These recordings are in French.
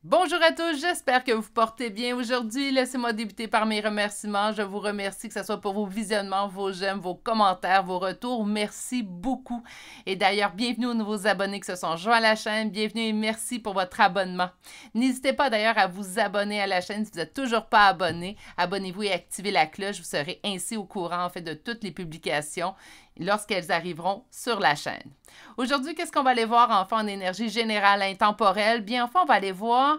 Bonjour à tous, j'espère que vous vous portez bien. Aujourd'hui, laissez-moi débuter par mes remerciements. Je vous remercie que ce soit pour vos visionnements, vos j'aime, vos commentaires, vos retours. Merci beaucoup. Et d'ailleurs, bienvenue aux nouveaux abonnés qui se sont joints à la chaîne. Bienvenue et merci pour votre abonnement. N'hésitez pas d'ailleurs à vous abonner à la chaîne si vous n'êtes toujours pas abonné. Abonnez-vous et activez la cloche. Vous serez ainsi au courant en fait de toutes les publications lorsqu'elles arriveront sur la chaîne. Aujourd'hui, qu'est-ce qu'on va aller voir enfin en énergie générale intemporelle? Bien, enfin, on va aller voir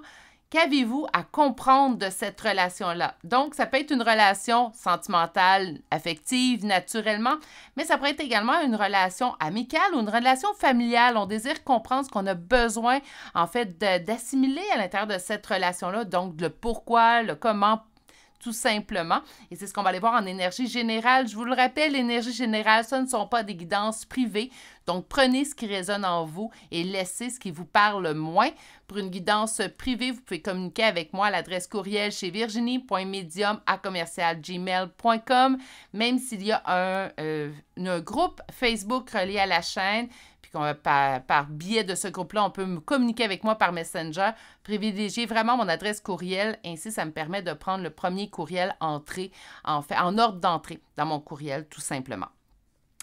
qu'avez-vous à comprendre de cette relation-là. Donc, ça peut être une relation sentimentale, affective, naturellement, mais ça pourrait être également une relation amicale ou une relation familiale. On désire comprendre ce qu'on a besoin, en fait, d'assimiler à l'intérieur de cette relation-là. Donc, le pourquoi, le comment, tout simplement. Et c'est ce qu'on va aller voir en énergie générale. Je vous le rappelle, l'énergie générale, ce ne sont pas des guidances privées. Donc, prenez ce qui résonne en vous et laissez ce qui vous parle moins. Pour une guidance privée, vous pouvez communiquer avec moi à l'adresse courriel chez virginie.medium@gmail.com. Même s'il y a un groupe Facebook relié à la chaîne, puis par biais de ce groupe-là, on peut me communiquer avec moi par Messenger. Privilégiez vraiment mon adresse courriel. Ainsi, ça me permet de prendre le premier courriel entré, en ordre d'entrée dans mon courriel, tout simplement.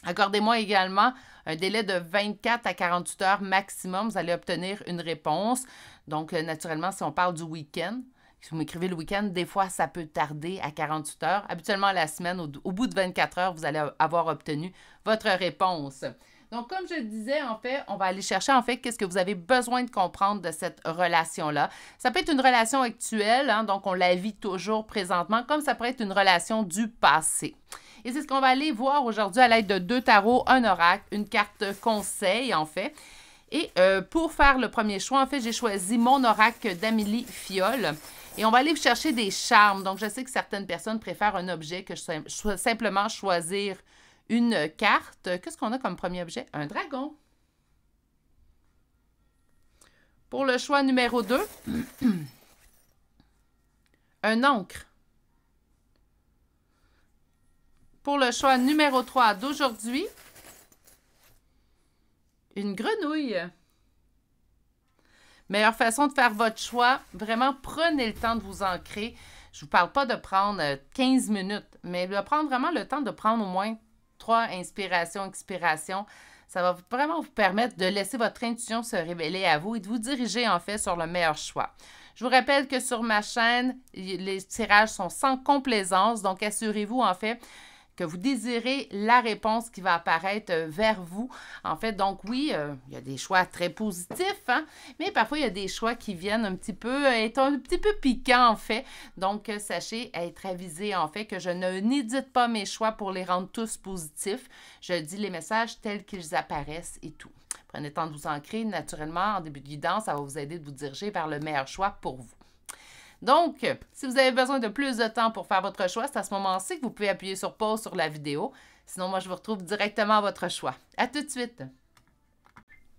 Accordez-moi également un délai de 24 à 48 heures maximum. Vous allez obtenir une réponse. Donc, naturellement, si on parle du week-end, si vous m'écrivez le week-end, des fois, ça peut tarder à 48 heures. Habituellement, la semaine, au bout de 24 heures, vous allez avoir obtenu votre réponse. Donc, comme je le disais, en fait, on va aller chercher, en fait, qu'est-ce que vous avez besoin de comprendre de cette relation-là. Ça peut être une relation actuelle, hein, donc on la vit toujours présentement, comme ça peut être une relation du passé. Et c'est ce qu'on va aller voir aujourd'hui à l'aide de 2 tarots, un oracle, une carte conseil, en fait. Et pour faire le premier choix, en fait, j'ai choisi mon oracle d'Amélie Fiole. Et on va aller chercher des charmes. Donc, je sais que certaines personnes préfèrent un objet que simplement choisir une carte. Qu'est-ce qu'on a comme premier objet? Un dragon. Pour le choix numéro 2, un encre. Pour le choix numéro 3 d'aujourd'hui, une grenouille. Meilleure façon de faire votre choix, vraiment prenez le temps de vous ancrer. Je ne vous parle pas de prendre 15 minutes, mais de prendre vraiment le temps de prendre au moins 3 inspirations, expirations. Ça va vraiment vous permettre de laisser votre intuition se révéler à vous et de vous diriger en fait sur le meilleur choix. Je vous rappelle que sur ma chaîne, les tirages sont sans complaisance, donc assurez-vous en fait que vous désirez la réponse qui va apparaître vers vous. En fait, donc oui, il y a des choix très positifs, hein, mais parfois il y a des choix qui viennent être un petit peu piquants en fait. Donc, sachez être avisé en fait que je n'édite pas mes choix pour les rendre tous positifs. Je dis les messages tels qu'ils apparaissent et tout. Prenez le temps de vous ancrer. Naturellement, en début de guidance, ça va vous aider de vous diriger vers le meilleur choix pour vous. Donc, si vous avez besoin de plus de temps pour faire votre choix, c'est à ce moment-ci que vous pouvez appuyer sur pause sur la vidéo. Sinon, moi, je vous retrouve directement à votre choix. À tout de suite!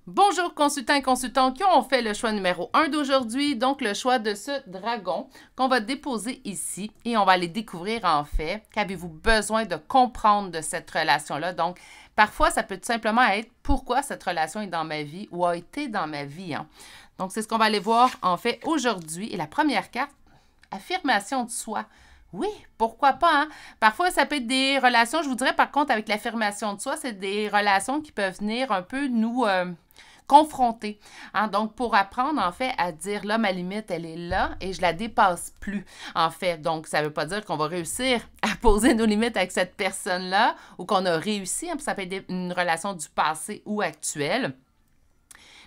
Bonjour consultants et consultantes qui ont fait le choix numéro 1 d'aujourd'hui, donc le choix de ce dragon qu'on va déposer ici et on va aller découvrir en fait qu'avez-vous besoin de comprendre de cette relation-là. Donc, parfois, ça peut tout simplement être pourquoi cette relation est dans ma vie ou a été dans ma vie. Hein. Donc, c'est ce qu'on va aller voir en fait aujourd'hui. Et la première carte, affirmation de soi. Oui, pourquoi pas, hein? Parfois, ça peut être des relations, je vous dirais par contre, avec l'affirmation de soi, c'est des relations qui peuvent venir un peu nous confronter. Hein? Donc, pour apprendre, en fait, à dire là, ma limite, elle est là et je la dépasse plus, en fait. Donc, ça ne veut pas dire qu'on va réussir à poser nos limites avec cette personne-là ou qu'on a réussi, hein? Ça peut être une relation du passé ou actuelle.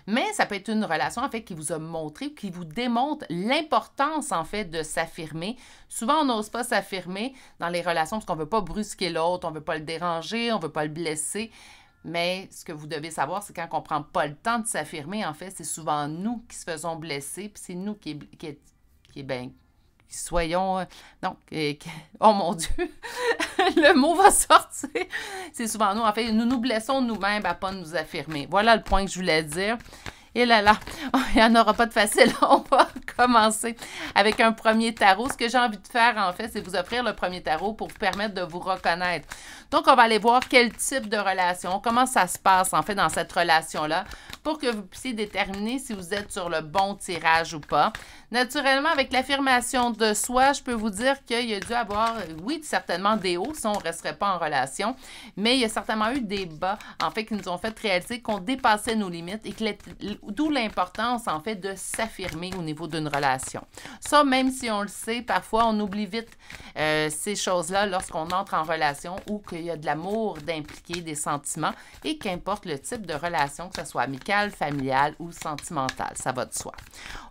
Mais ça peut être une relation, en fait, qui vous a montré, qui vous démontre l'importance, en fait, de s'affirmer. Souvent, on n'ose pas s'affirmer dans les relations parce qu'on ne veut pas brusquer l'autre, on ne veut pas le déranger, on ne veut pas le blesser. Mais ce que vous devez savoir, c'est quand on ne prend pas le temps de s'affirmer, en fait, c'est souvent nous qui se faisons blesser, puis c'est nous qui est bien... Soyons... non, oh mon Dieu! Le mot va sortir. C'est souvent nous. En fait, nous nous blessons nous-mêmes à ne pas nous affirmer. Voilà le point que je voulais dire. Et là là, il n'y en aura pas de facile. On va commencer avec un premier tarot. Ce que j'ai envie de faire, en fait, c'est vous offrir le premier tarot pour vous permettre de vous reconnaître. Donc, on va aller voir quel type de relation, comment ça se passe, en fait, dans cette relation-là. pour que vous puissiez déterminer si vous êtes sur le bon tirage ou pas. Naturellement, avec l'affirmation de soi, je peux vous dire qu'il y a dû avoir, oui, certainement des hauts, si on ne resterait pas en relation, mais il y a certainement eu des bas, en fait, qui nous ont fait réaliser qu'on dépassait nos limites et d'où l'importance, en fait, de s'affirmer au niveau d'une relation. Ça, même si on le sait, parfois, on oublie vite ces choses-là lorsqu'on entre en relation ou qu'il y a de l'amour d'impliquer, des sentiments, et qu'importe le type de relation, que ce soit amicale, familiale ou sentimentale, ça va de soi.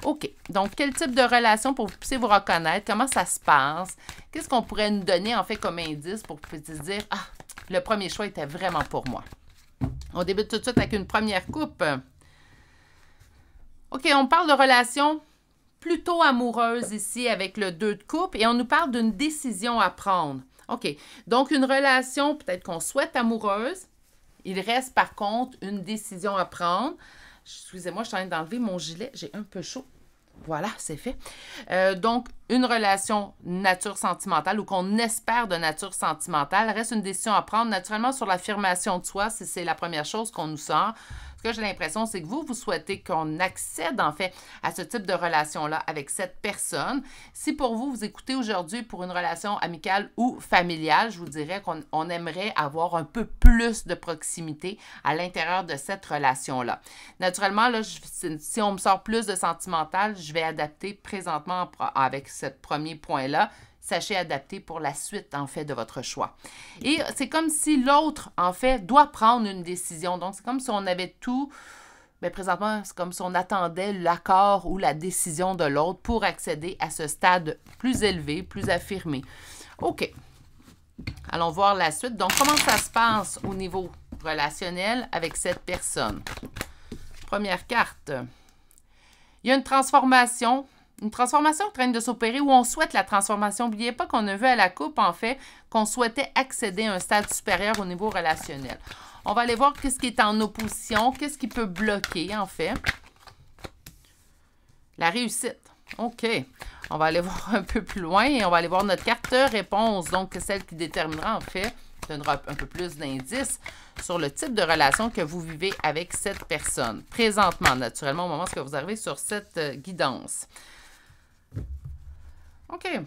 OK, donc quel type de relation pour que vous puissiez vous reconnaître, comment ça se passe, qu'est-ce qu'on pourrait nous donner en fait comme indice pour que vous puissiez dire « Ah, le premier choix était vraiment pour moi ». On débute tout de suite avec une première coupe. OK, on parle de relation plutôt amoureuse ici avec le 2 de coupe et on nous parle d'une décision à prendre. OK, donc une relation peut-être qu'on souhaite amoureuse, il reste par contre une décision à prendre. Excusez-moi, je suis en train d'enlever mon gilet, j'ai un peu chaud. Voilà, c'est fait. Donc, une relation nature sentimentale ou qu'on espère de nature sentimentale reste une décision à prendre naturellement sur l'affirmation de soi, si c'est la première chose qu'on nous sort. Ce que j'ai l'impression, c'est que vous souhaitez qu'on accède en fait à ce type de relation-là avec cette personne. Si pour vous, vous écoutez aujourd'hui pour une relation amicale ou familiale, je vous dirais qu'on aimerait avoir un peu plus de proximité à l'intérieur de cette relation-là. Naturellement, là, si on me sort plus de sentimental, je vais adapter présentement avec ce premier point-là. Sachez adapter pour la suite, en fait, de votre choix. Et c'est comme si l'autre, en fait, doit prendre une décision. Donc, c'est comme si on avait tout, mais présentement, c'est comme si on attendait l'accord ou la décision de l'autre pour accéder à ce stade plus élevé, plus affirmé. OK. Allons voir la suite. Donc, comment ça se passe au niveau relationnel avec cette personne? Première carte. Il y a une transformation. Une transformation en train de s'opérer où on souhaite la transformation. N'oubliez pas qu'on a vu à la coupe, en fait, qu'on souhaitait accéder à un stade supérieur au niveau relationnel. On va aller voir qu'est-ce qui est en opposition, qu'est-ce qui peut bloquer, en fait. La réussite. OK. On va aller voir un peu plus loin et on va aller voir notre carte réponse, donc celle qui déterminera, en fait, donnera un peu plus d'indices sur le type de relation que vous vivez avec cette personne. Présentement, naturellement, au moment où vous arrivez sur cette guidance. OK.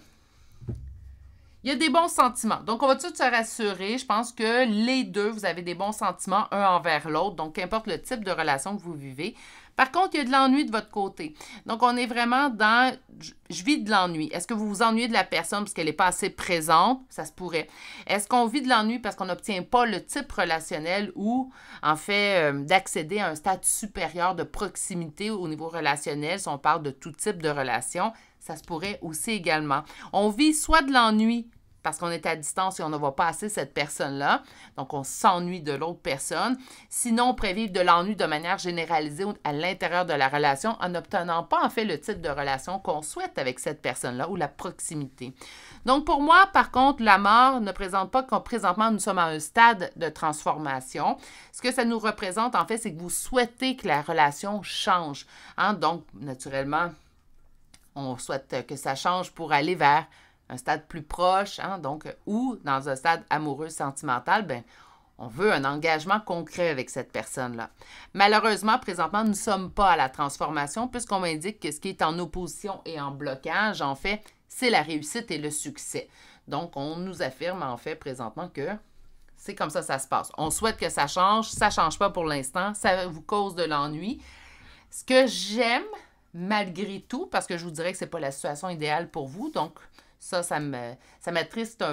Il y a des bons sentiments. Donc, on va tout de suite se rassurer. Je pense que les deux, vous avez des bons sentiments un envers l'autre. Donc, qu'importe le type de relation que vous vivez. Par contre, il y a de l'ennui de votre côté. Donc, on est vraiment dans « je vis de l'ennui ». Est-ce que vous vous ennuyez de la personne parce qu'elle n'est pas assez présente? Ça se pourrait. Est-ce qu'on vit de l'ennui parce qu'on n'obtient pas le type relationnel ou, en fait, d'accéder à un stade supérieur de proximité au niveau relationnel, si on parle de tout type de relation? Ça se pourrait aussi également. On vit soit de l'ennui parce qu'on est à distance et on ne voit pas assez cette personne-là. Donc, on s'ennuie de l'autre personne. Sinon, on pourrait vivre de l'ennui de manière généralisée à l'intérieur de la relation en n'obtenant pas, en fait, le type de relation qu'on souhaite avec cette personne-là ou la proximité. Donc, pour moi, par contre, la mort ne présente pas que présentement, nous sommes à un stade de transformation. Ce que ça nous représente, en fait, c'est que vous souhaitez que la relation change. Hein? Donc, naturellement, on souhaite que ça change pour aller vers un stade plus proche, hein, donc, ou dans un stade amoureux, sentimental, bien, on veut un engagement concret avec cette personne-là. Malheureusement, présentement, nous ne sommes pas à la transformation puisqu'on m'indique que ce qui est en opposition et en blocage, en fait, c'est la réussite et le succès. Donc, on nous affirme, en fait, présentement que c'est comme ça se passe. On souhaite que ça ne change pas pour l'instant, ça vous cause de l'ennui. Ce que j'aime, malgré tout, parce que je vous dirais que ce n'est pas la situation idéale pour vous, donc ça m'attriste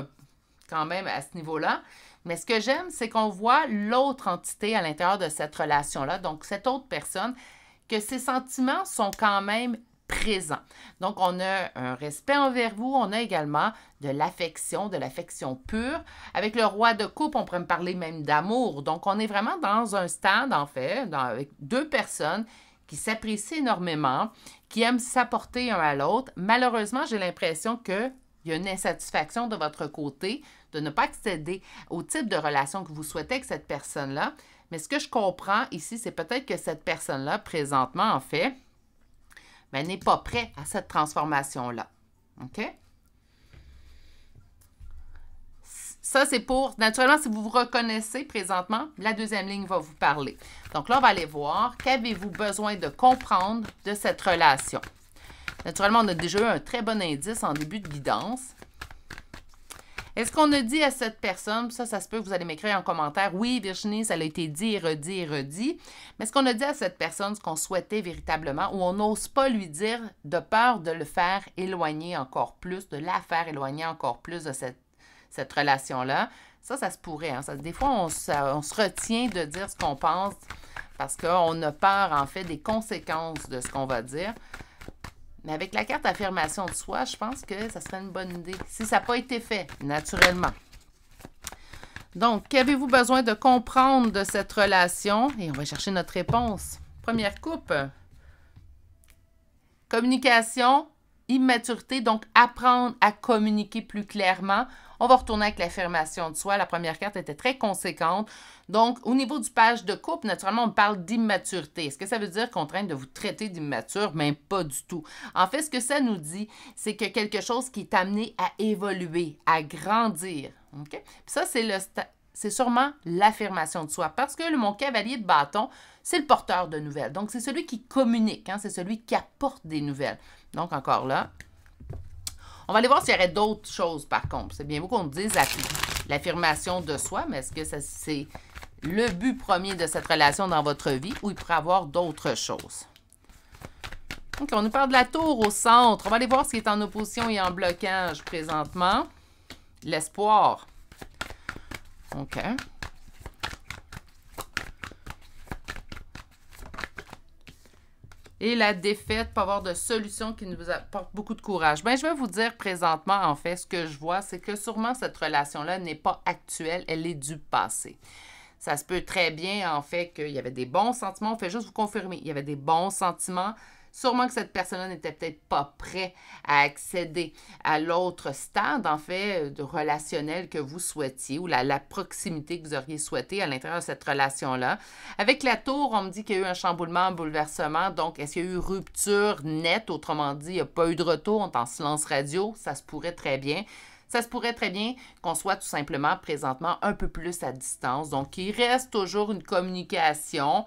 quand même à ce niveau-là. Mais ce que j'aime, c'est qu'on voit l'autre entité à l'intérieur de cette relation-là, donc cette autre personne, que ses sentiments sont quand même présents. Donc, on a un respect envers vous, on a également de l'affection pure. Avec le roi de coupe, on pourrait me parler même d'amour. Donc, on est vraiment dans un stade, en fait, avec deux personnes qui s'apprécient énormément, qui aiment s'apporter un à l'autre. Malheureusement, j'ai l'impression qu'il y a une insatisfaction de votre côté de ne pas accéder au type de relation que vous souhaitez avec cette personne-là. Mais ce que je comprends ici, c'est peut-être que cette personne-là, présentement, en fait, ben, n'est pas prête à cette transformation-là. OK? Ça, c'est pour, naturellement, si vous vous reconnaissez présentement, la deuxième ligne va vous parler. Donc là, on va aller voir qu'avez-vous besoin de comprendre de cette relation. Naturellement, on a déjà eu un très bon indice en début de guidance. Est-ce qu'on a dit à cette personne, ça se peut que vous allez m'écrire en commentaire, oui, Virginie, ça a été dit et redit et redit, mais est-ce qu'on a dit à cette personne ce qu'on souhaitait véritablement ou on n'ose pas lui dire de peur de le faire éloigner encore plus, de la faire éloigner encore plus de cette relation-là? Ça se pourrait. Hein? Des fois, on se retient de dire ce qu'on pense parce qu'on a peur, en fait, des conséquences de ce qu'on va dire. Mais avec la carte affirmation de soi, je pense que ça serait une bonne idée. Si ça n'a pas été fait, naturellement. Donc, qu'avez-vous besoin de comprendre de cette relation? Et on va chercher notre réponse. Première coupe. Communication, immaturité, donc apprendre à communiquer plus clairement. On va retourner avec l'affirmation de soi. La première carte était très conséquente. Donc, au niveau du page de couple, naturellement, on parle d'immaturité. Est-ce que ça veut dire qu'on traîne de vous traiter d'immature? Même pas du tout. En fait, ce que ça nous dit, c'est que quelque chose qui est amené à évoluer, à grandir. Okay? Puis ça, c'est sûrement l'affirmation de soi. Parce que mon cavalier de bâton, c'est le porteur de nouvelles. Donc, c'est celui qui communique. Hein? C'est celui qui apporte des nouvelles. Donc, encore là, on va aller voir s'il y aurait d'autres choses, par contre. C'est bien beau qu'on dise l'affirmation de soi, mais est-ce que c'est le but premier de cette relation dans votre vie ou il pourrait y avoir d'autres choses? Donc, on nous parle de la tour au centre. On va aller voir ce qui est en opposition et en blocage présentement. L'espoir. OK. Et la défaite, pas avoir de solution qui nous apporte beaucoup de courage. Bien, je vais vous dire présentement, en fait, ce que je vois, c'est que sûrement cette relation-là n'est pas actuelle, elle est du passé. Ça se peut très bien, en fait, qu'il y avait des bons sentiments. On fait juste vous confirmer. Il y avait des bons sentiments. Sûrement que cette personne-là n'était peut-être pas prête à accéder à l'autre stade, en fait, de relationnel que vous souhaitiez ou la proximité que vous auriez souhaité à l'intérieur de cette relation-là. Avec la tour, on me dit qu'il y a eu un chamboulement, un bouleversement. Donc, est-ce qu'il y a eu rupture nette? Autrement dit, il n'y a pas eu de retour. On est en silence radio. Ça se pourrait très bien. Ça se pourrait très bien qu'on soit tout simplement présentement un peu plus à distance. Donc, il reste toujours une communication,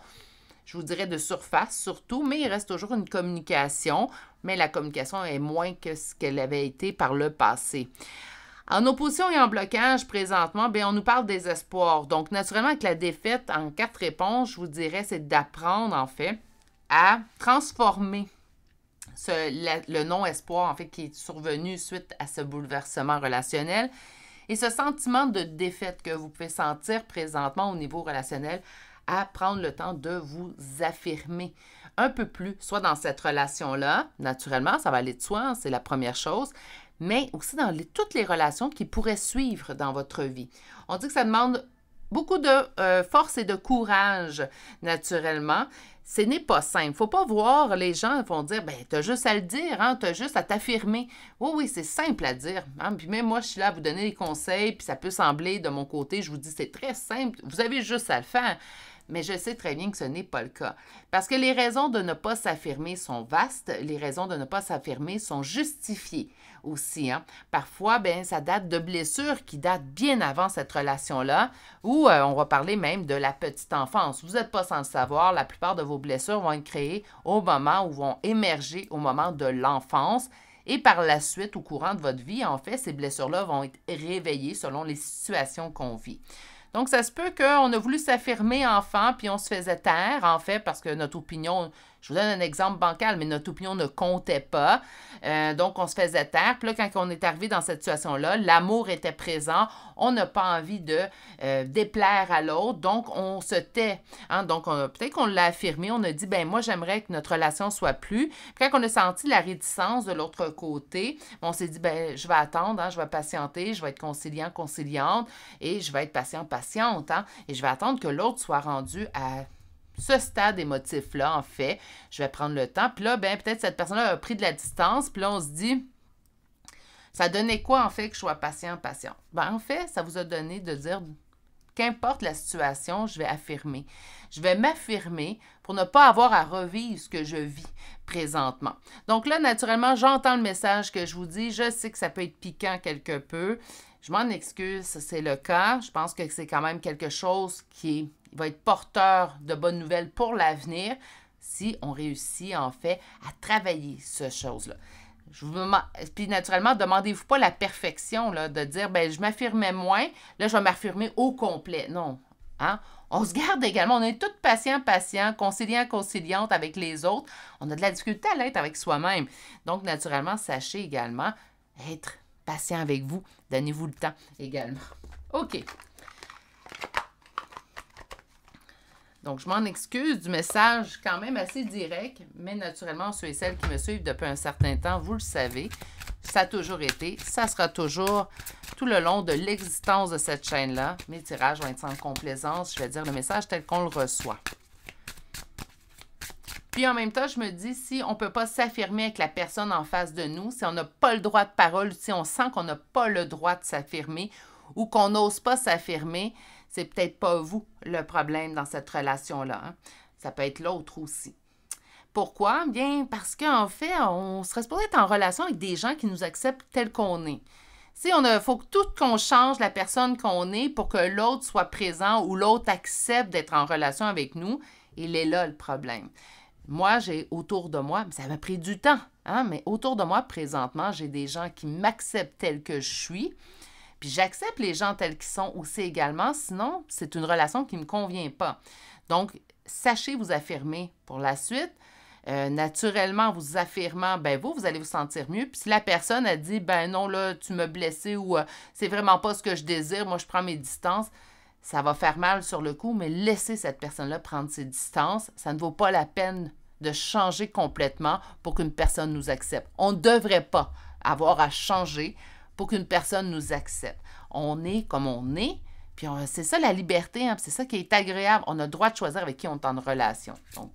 je vous dirais de surface surtout, mais il reste toujours une communication, mais la communication est moins que ce qu'elle avait été par le passé. En opposition et en blocage, présentement, bien, on nous parle des espoirs. Donc, naturellement, avec la défaite en 4 réponses, je vous dirais, c'est d'apprendre, en fait, à transformer le non-espoir, en fait, qui est survenu suite à ce bouleversement relationnel. Et ce sentiment de défaite que vous pouvez sentir présentement au niveau relationnel, à prendre le temps de vous affirmer un peu plus, soit dans cette relation-là, naturellement, ça va aller de soi, c'est la première chose, mais aussi dans toutes les relations qui pourraient suivre dans votre vie. On dit que ça demande beaucoup de force et de courage, naturellement. Ce n'est pas simple. Il ne faut pas voir les gens, ils vont dire, ben, tu as juste à le dire, hein, tu as juste à t'affirmer. Oui, oui, c'est simple à dire. Hein? Puis même moi, je suis là à vous donner des conseils, puis ça peut sembler de mon côté, je vous dis, c'est très simple, vous avez juste à le faire. Mais je sais très bien que ce n'est pas le cas. Parce que les raisons de ne pas s'affirmer sont vastes, les raisons de ne pas s'affirmer sont justifiées aussi. Hein? Parfois, ben, ça date de blessures qui datent bien avant cette relation-là, ou on va parler même de la petite enfance. Vous n'êtes pas sans le savoir, la plupart de vos blessures vont être créées au moment ou vont émerger au moment de l'enfance. Et par la suite, au courant de votre vie, en fait, ces blessures-là vont être réveillées selon les situations qu'on vit. Donc, ça se peut qu'on a voulu s'affirmer enfant, puis on se faisait taire, en fait, parce que notre opinion, je vous donne un exemple bancal, mais notre opinion ne comptait pas. Donc, on se faisait taire. Puis là, quand on est arrivé dans cette situation-là, l'amour était présent. On n'a pas envie de déplaire à l'autre. Donc, on se tait. Hein? Donc, peut-être qu'on l'a affirmé. On a dit, ben moi, j'aimerais que notre relation soit plus. Puis quand on a senti la réticence de l'autre côté, on s'est dit, ben je vais attendre, hein? Je vais patienter, je vais être conciliant, conciliante et je vais être patiente. Hein? Et je vais attendre que l'autre soit rendu à ce stade émotif-là, en fait. Je vais prendre le temps. Puis là, ben peut-être cette personne-là a pris de la distance. Puis là, on se dit, ça donnait quoi, en fait, que je sois patient? Ben en fait, ça vous a donné de dire, qu'importe la situation, je vais affirmer. Je vais m'affirmer pour ne pas avoir à revivre ce que je vis présentement. Donc là, naturellement, j'entends le message que je vous dis. Je sais que ça peut être piquant quelque peu. Je m'en excuse, c'est le cas. Je pense que c'est quand même quelque chose qui va être porteur de bonnes nouvelles pour l'avenir si on réussit, en fait, à travailler cette chose-là. Puis naturellement, demandez-vous pas la perfection, là, de dire, ben je m'affirmais moins, là, je vais m'affirmer au complet. Non. Hein? On se garde également. On est tous patients, conciliants, conciliantes avec les autres. On a de la difficulté à l'être avec soi-même. Donc, naturellement, sachez également être patient avec vous. Donnez-vous le temps également. OK. Donc, je m'en excuse du message quand même assez direct, mais naturellement, ceux et celles qui me suivent depuis un certain temps, vous le savez, ça a toujours été, ça sera toujours tout le long de l'existence de cette chaîne-là. Mes tirages vont être sans complaisance, je vais dire le message tel qu'on le reçoit. Puis en même temps, je me dis, si on ne peut pas s'affirmer avec la personne en face de nous, si on n'a pas le droit de parole, si on sent qu'on n'a pas le droit de s'affirmer ou qu'on n'ose pas s'affirmer, c'est peut-être pas vous le problème dans cette relation-là. Hein? Ça peut être l'autre aussi. Pourquoi? Bien, parce qu'en fait, on serait supposé être en relation avec des gens qui nous acceptent tel qu'on est. Si on faut que tout qu'on change la personne qu'on est pour que l'autre soit présent ou l'autre accepte d'être en relation avec nous, il est là le problème. Moi, j'ai autour de moi, ça m'a pris du temps, hein, mais autour de moi, présentement, j'ai des gens qui m'acceptent tel que je suis. Puis j'accepte les gens tels qu'ils sont aussi également, sinon, c'est une relation qui ne me convient pas. Donc, sachez vous affirmer pour la suite. Naturellement, vous affirmant, ben vous allez vous sentir mieux. Puis si la personne a dit, ben non, là, tu m'as blessé ou c'est vraiment pas ce que je désire, moi, je prends mes distances, ça va faire mal sur le coup, mais laissez cette personne-là prendre ses distances. Ça ne vaut pas la peine de changer complètement pour qu'une personne nous accepte. On ne devrait pas avoir à changer pour qu'une personne nous accepte. On est comme on est, puis c'est ça la liberté, hein, c'est ça qui est agréable. On a le droit de choisir avec qui on est en relation. Donc,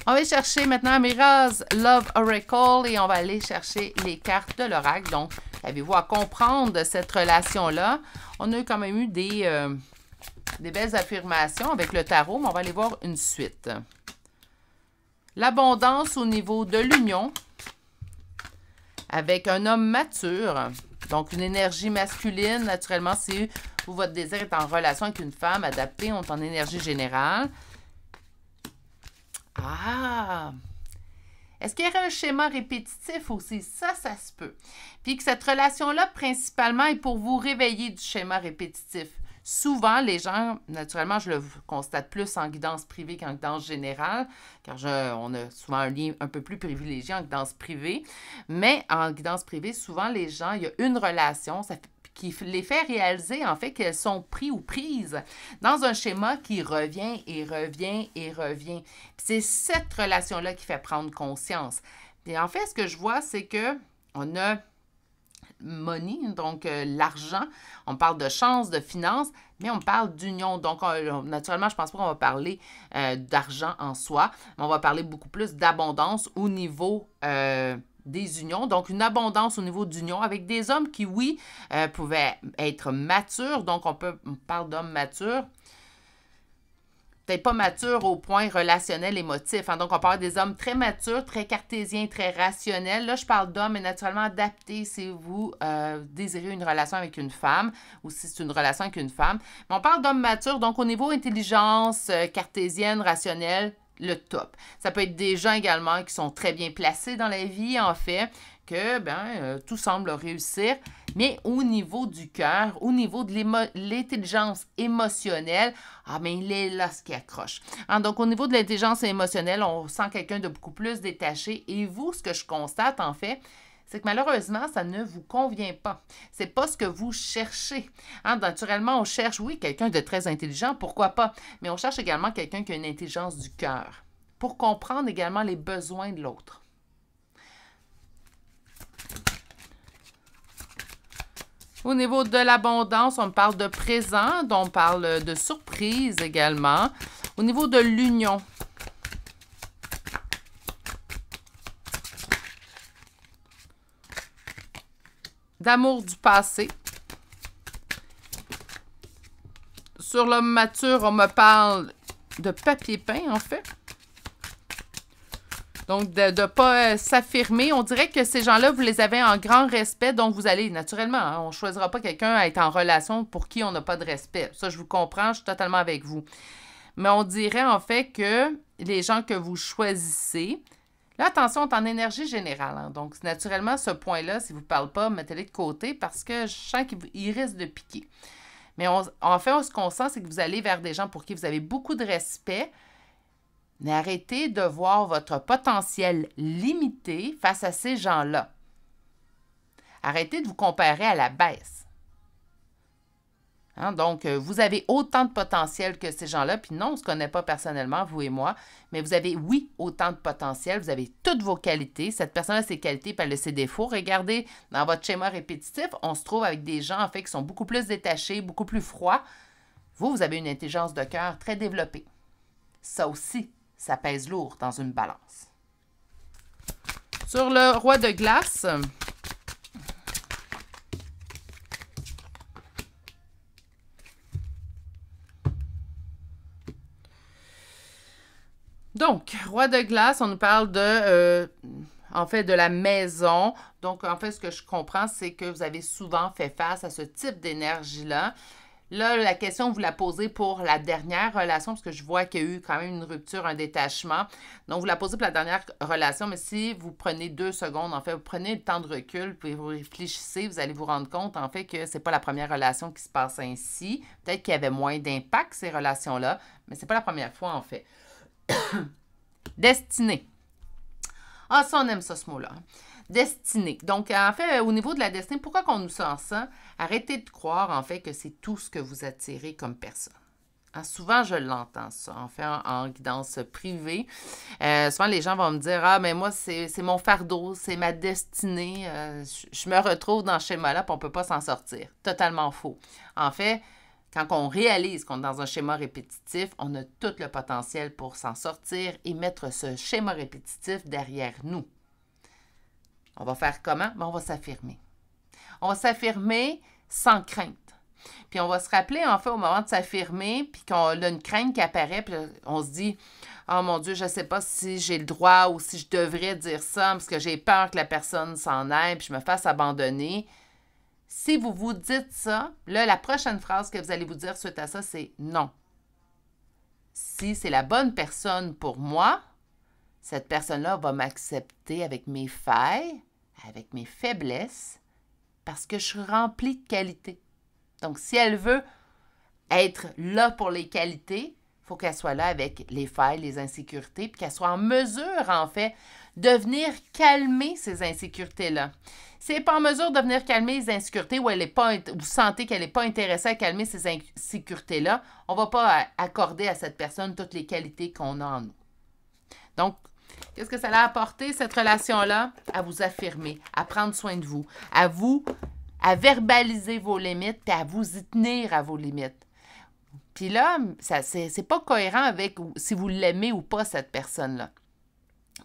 on va chercher maintenant Mira's Love Oracle et on va aller chercher les cartes de l'oracle. Donc, avez-vous à comprendre de cette relation-là? On a quand même eu des belles affirmations avec le tarot, mais on va aller voir une suite. L'abondance au niveau de l'union avec un homme mature, donc une énergie masculine, naturellement, si vous, votre désir est en relation avec une femme adaptée, on est en énergie générale. Ah! Est-ce qu'il y aurait un schéma répétitif aussi? Ça se peut. Puis que cette relation-là, principalement, est pour vous réveiller du schéma répétitif. Souvent, les gens, naturellement, je le constate plus en guidance privée qu'en guidance générale, car on a souvent un lien un peu plus privilégié en guidance privée. Mais en guidance privée, souvent, les gens, il y a une relation, qui les fait réaliser, en fait, qu'elles sont pris ou prises dans un schéma qui revient et revient et revient. C'est cette relation-là qui fait prendre conscience. Puis en fait, ce que je vois, c'est que on a money, donc l'argent, on parle de chance, de finances, mais on parle d'union. Donc, naturellement, je ne pense pas qu'on va parler d'argent en soi, mais on va parler beaucoup plus d'abondance au niveau des unions. Donc, une abondance au niveau d'union avec des hommes qui, oui, pouvaient être matures. Donc, on parle d'hommes matures. Peut-être pas matures au point relationnel, émotif. Hein? Donc, on parle des hommes très matures, très cartésiens, très rationnels. Là, je parle d'hommes, mais naturellement adaptés si vous désirez une relation avec une femme ou si c'est une relation avec une femme. Mais on parle d'hommes matures, donc au niveau intelligence, cartésienne, rationnelle, le top. Ça peut être des gens également qui sont très bien placés dans la vie, en fait, que tout semble réussir, mais au niveau du cœur, au niveau de l'intelligence émotionnelle, il est là ce qui accroche. Hein, donc, au niveau de l'intelligence émotionnelle, on sent quelqu'un de beaucoup plus détaché. Et vous, ce que je constate, en fait, c'est que malheureusement, ça ne vous convient pas. C'est pas ce que vous cherchez. Hein, naturellement, on cherche, oui, quelqu'un de très intelligent, pourquoi pas, mais on cherche également quelqu'un qui a une intelligence du cœur pour comprendre également les besoins de l'autre. Au niveau de l'abondance, on parle de présent, on parle de surprise également. Au niveau de l'union, d'amour du passé. Sur l'homme mature, on me parle de papier peint, en fait. Donc, de ne pas s'affirmer. On dirait que ces gens-là, vous les avez en grand respect, donc vous allez, naturellement, hein, on ne choisira pas quelqu'un à être en relation pour qui on n'a pas de respect. Ça, je vous comprends, je suis totalement avec vous. Mais on dirait en fait que les gens que vous choisissez, là, attention, on est en énergie générale. Hein, donc, naturellement, ce point-là, si vous ne parlez pas, mettez-le de côté parce que je sens qu'il risque de piquer. Mais en fait, ce qu'on sent, c'est que vous allez vers des gens pour qui vous avez beaucoup de respect. Mais arrêtez de voir votre potentiel limité face à ces gens-là. Arrêtez de vous comparer à la baisse. Hein, donc, vous avez autant de potentiel que ces gens-là, puis non, on ne se connaît pas personnellement, vous et moi, mais vous avez, oui, autant de potentiel, vous avez toutes vos qualités. Cette personne a ses qualités, puis elle a ses défauts. Regardez, dans votre schéma répétitif, on se trouve avec des gens, en fait, qui sont beaucoup plus détachés, beaucoup plus froids. Vous avez une intelligence de cœur très développée. Ça aussi, ça pèse lourd dans une balance. Sur le roi de glace, donc, roi de glace, on nous parle de, en fait, de la maison. Donc, en fait, ce que je comprends, c'est que vous avez souvent fait face à ce type d'énergie-là. Là, la question, vous la posez pour la dernière relation, parce que je vois qu'il y a eu quand même une rupture, un détachement. Donc, vous la posez pour la dernière relation, mais si vous prenez 2 secondes, en fait, vous prenez le temps de recul, puis vous réfléchissez, vous allez vous rendre compte, en fait, que ce n'est pas la première relation qui se passe ainsi. Peut-être qu'il y avait moins d'impact, ces relations-là, mais ce n'est pas la première fois, en fait. Destinée. Ah, ça, on aime ça, ce mot-là. Destinée. Donc, en fait, au niveau de la destinée, pourquoi qu'on nous sort ça? Arrêtez de croire, en fait, que c'est tout ce que vous attirez comme personne. Hein, souvent, je l'entends, ça, en fait, en guidance privée. Souvent, les gens vont me dire, « Ah, mais moi, c'est mon fardeau, c'est ma destinée. Je me retrouve dans ce schéma-là, puis on ne peut pas s'en sortir. » Totalement faux. En fait, quand on réalise qu'on est dans un schéma répétitif, on a tout le potentiel pour s'en sortir et mettre ce schéma répétitif derrière nous. On va faire comment? Bien, on va s'affirmer. On va s'affirmer sans crainte. Puis on va se rappeler, en fait, au moment de s'affirmer, puis qu'on a une crainte qui apparaît, puis on se dit « Oh mon Dieu, je ne sais pas si j'ai le droit ou si je devrais dire ça, parce que j'ai peur que la personne s'en aille, puis je me fasse abandonner. » Si vous vous dites ça, là, la prochaine phrase que vous allez vous dire suite à ça, c'est « Non. Si c'est la bonne personne pour moi, cette personne-là va m'accepter avec mes failles, avec mes faiblesses, parce que je suis remplie de qualités. Donc, si elle veut être là pour les qualités, il faut qu'elle soit là avec les failles, les insécurités, puis qu'elle soit en mesure, en fait, de venir calmer ces insécurités-là. Si elle n'est pas en mesure de venir calmer les insécurités ou vous sentez qu'elle n'est pas intéressée à calmer ces insécurités-là, on ne va pas accorder à cette personne toutes les qualités qu'on a en nous. Donc, qu'est-ce que ça a apporté, cette relation-là? À vous affirmer, à prendre soin de vous, à verbaliser vos limites, puis à vous y tenir à vos limites. Puis là, c'est pas cohérent avec si vous l'aimez ou pas, cette personne-là.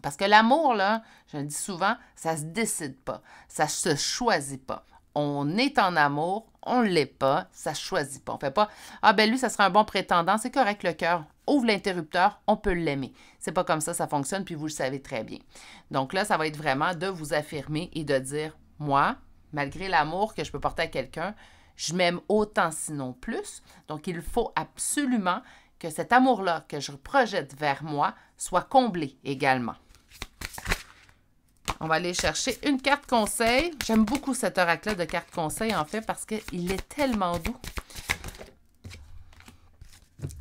Parce que l'amour, là, je le dis souvent, ça se décide pas, ça se choisit pas. On est en amour, on ne l'est pas, ça ne choisit pas. On ne fait pas « Ah ben lui, ça serait un bon prétendant, c'est correct le cœur, ouvre l'interrupteur, on peut l'aimer. » C'est pas comme ça fonctionne, puis vous le savez très bien. Donc là, ça va être vraiment de vous affirmer et de dire « Moi, malgré l'amour que je peux porter à quelqu'un, je m'aime autant sinon plus. Donc il faut absolument que cet amour-là que je projette vers moi soit comblé également. » On va aller chercher une carte conseil. J'aime beaucoup cet oracle-là de carte conseil, en fait, parce qu'il est tellement doux.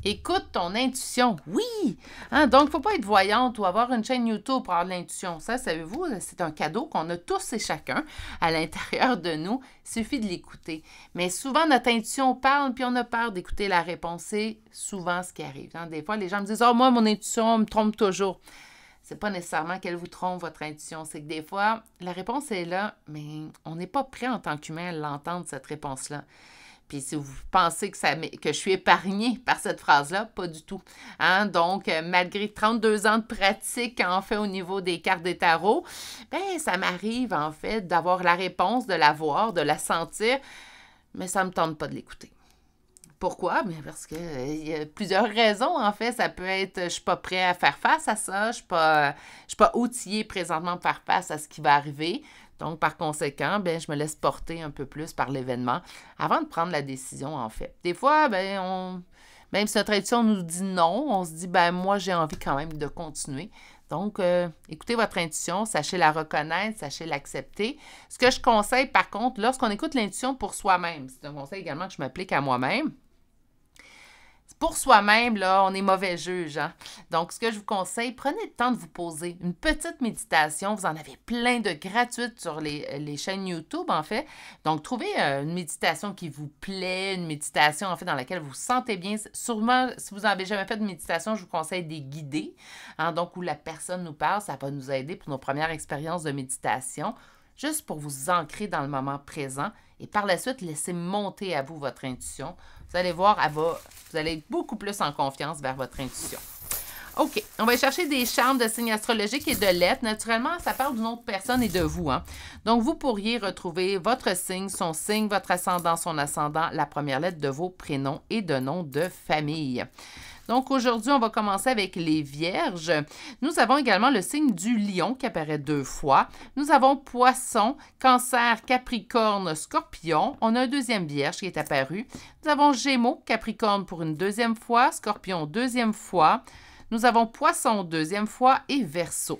Écoute ton intuition. Oui! Hein, donc, il ne faut pas être voyante ou avoir une chaîne YouTube pour avoir de l'intuition. Ça, savez-vous, c'est un cadeau qu'on a tous et chacun à l'intérieur de nous. Il suffit de l'écouter. Mais souvent, notre intuition parle, puis on a peur d'écouter la réponse. C'est souvent ce qui arrive. Hein. Des fois, les gens me disent « Oh, moi, mon intuition me trompe toujours. » C'est pas nécessairement qu'elle vous trompe, votre intuition. C'est que des fois, la réponse est là, mais on n'est pas prêt en tant qu'humain à l'entendre, cette réponse-là. Puis si vous pensez que je suis épargnée par cette phrase-là, pas du tout. Hein? Donc, malgré 32 ans de pratique, en fait, au niveau des cartes des tarots, bien, ça m'arrive, en fait, d'avoir la réponse, de la voir, de la sentir, mais ça ne me tente pas de l'écouter. Pourquoi? Bien parce que il y a plusieurs raisons, en fait. Ça peut être, je suis pas prêt à faire face à ça, je suis pas outillée présentement pour faire face à ce qui va arriver. Donc, par conséquent, bien, je me laisse porter un peu plus par l'événement avant de prendre la décision, en fait. Des fois, bien, même si notre intuition nous dit non, on se dit, ben moi, j'ai envie quand même de continuer. Donc, écoutez votre intuition, sachez la reconnaître, sachez l'accepter. Ce que je conseille, par contre, lorsqu'on écoute l'intuition pour soi-même, c'est un conseil également que je m'applique à moi-même. Pour soi-même, là, on est mauvais juge. Hein? Donc, ce que je vous conseille, prenez le temps de vous poser une petite méditation. Vous en avez plein de gratuites sur les chaînes YouTube, en fait. Donc, trouvez une méditation qui vous plaît, une méditation, en fait, dans laquelle vous vous sentez bien. Sûrement, si vous n'avez jamais fait de méditation, je vous conseille des guidés. Hein? Donc, où la personne nous parle, ça va nous aider pour nos premières expériences de méditation, juste pour vous ancrer dans le moment présent. Et par la suite, laissez monter à vous votre intuition. Vous allez voir, vous allez être beaucoup plus en confiance vers votre intuition. OK, on va chercher des charmes de signes astrologiques et de lettres. Naturellement, ça parle d'une autre personne et de vous. Hein? Donc, vous pourriez retrouver votre signe, votre ascendant, son ascendant, la première lettre de vos prénoms et de noms de famille. Donc, aujourd'hui, on va commencer avec les Vierges. Nous avons également le signe du Lion qui apparaît 2 fois. Nous avons Poisson, Cancer, Capricorne, Scorpion. On a un deuxième Vierge qui est apparu. Nous avons Gémeaux, Capricorne pour une deuxième fois, Scorpion deuxième fois. Nous avons Poisson deuxième fois et Verseau.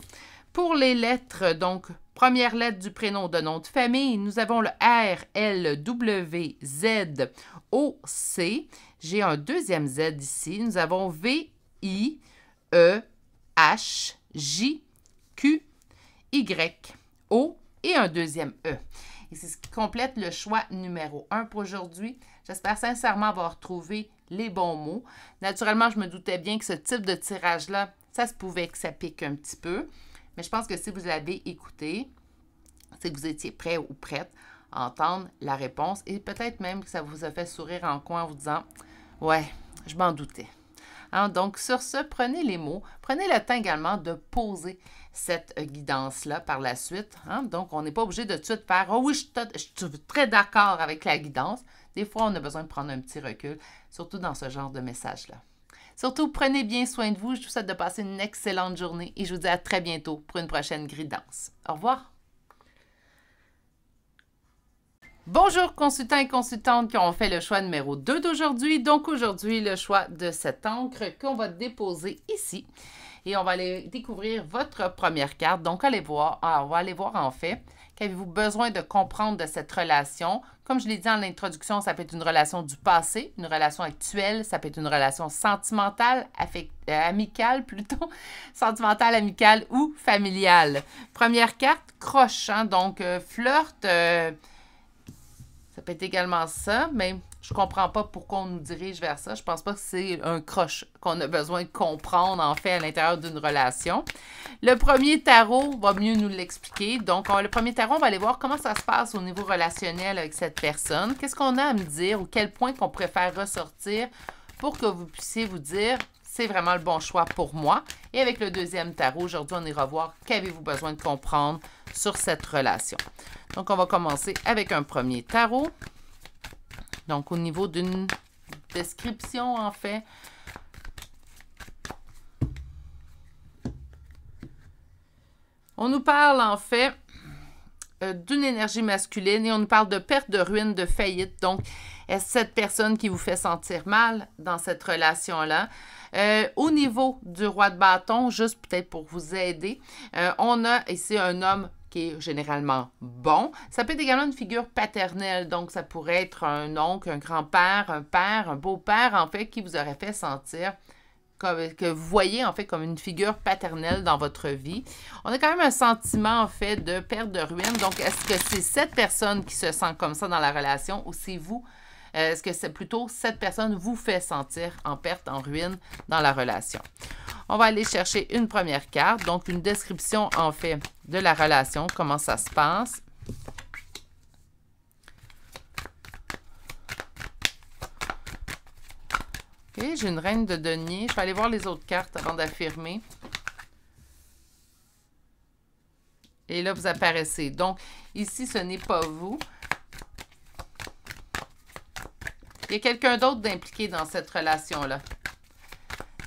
Pour les lettres, donc, première lettre du prénom de nom de famille, nous avons le R, L, W, Z, O, C. J'ai un deuxième Z ici. Nous avons V, I, E, H, J, Q, Y, O et un deuxième E. Et c'est ce qui complète le choix numéro 1 pour aujourd'hui. J'espère sincèrement avoir trouvé les bons mots. Naturellement, je me doutais bien que ce type de tirage-là, ça se pouvait que ça pique un petit peu. Mais je pense que si vous l'avez écouté, c'est que vous étiez prêt ou prête à entendre la réponse et peut-être même que ça vous a fait sourire en coin en vous disant « Ouais, je m'en doutais ». Hein, donc, sur ce, prenez les mots. Prenez le temps également de poser cette guidance-là par la suite. Hein? Donc, on n'est pas obligé de tout de suite faire « Oh oui, je suis très d'accord avec la guidance ». Des fois, on a besoin de prendre un petit recul, surtout dans ce genre de message-là. Surtout, prenez bien soin de vous. Je vous souhaite de passer une excellente journée et je vous dis à très bientôt pour une prochaine guidance. Au revoir! Bonjour consultants et consultantes qui ont fait le choix numéro 2 d'aujourd'hui. Donc aujourd'hui, le choix de cette encre qu'on va déposer ici. Et on va aller découvrir votre première carte. Donc on va aller voir en fait, qu'avez-vous besoin de comprendre de cette relation? Comme je l'ai dit en introduction, ça peut être une relation du passé, une relation actuelle, ça peut être une relation sentimentale, amicale plutôt, sentimentale, amicale ou familiale. Première carte, croche, hein? Donc flirt. Ça peut être également ça, mais je ne comprends pas pourquoi on nous dirige vers ça. Je ne pense pas que c'est un croche qu'on a besoin de comprendre, en fait, à l'intérieur d'une relation. Le premier tarot va mieux nous l'expliquer. Donc, le premier tarot, on va aller voir comment ça se passe au niveau relationnel avec cette personne. Qu'est-ce qu'on a à me dire ou quel point qu'on préfère ressortir pour que vous puissiez vous dire c'est vraiment le bon choix pour moi. Et avec le deuxième tarot, aujourd'hui, on ira voir qu'avez-vous besoin de comprendre sur cette relation. Donc, on va commencer avec un premier tarot. Donc, au niveau d'une description, en fait. On nous parle, en fait, d'une énergie masculine et on nous parle de perte, de ruine, de faillite. Donc, est-ce cette personne qui vous fait sentir mal dans cette relation-là? Au niveau du roi de bâton, juste peut-être pour vous aider, on a ici un homme qui est généralement bon. Ça peut être également une figure paternelle, donc ça pourrait être un oncle, un grand-père, un père, un beau-père, en fait, qui vous aurait fait sentir que vous voyez, en fait, comme une figure paternelle dans votre vie. On a quand même un sentiment, en fait, de perte de ruine. Donc, est-ce que c'est cette personne qui se sent comme ça dans la relation ou c'est vous? Est-ce que c'est plutôt cette personne vous fait sentir en perte, en ruine dans la relation? On va aller chercher une première carte, donc une description en fait de la relation, comment ça se passe. OK, j'ai une reine de denier. Je vais aller voir les autres cartes avant d'affirmer. Et là, vous apparaissez. Donc, ici, ce n'est pas vous. OK, Il y a quelqu'un d'autre d'impliqué dans cette relation-là.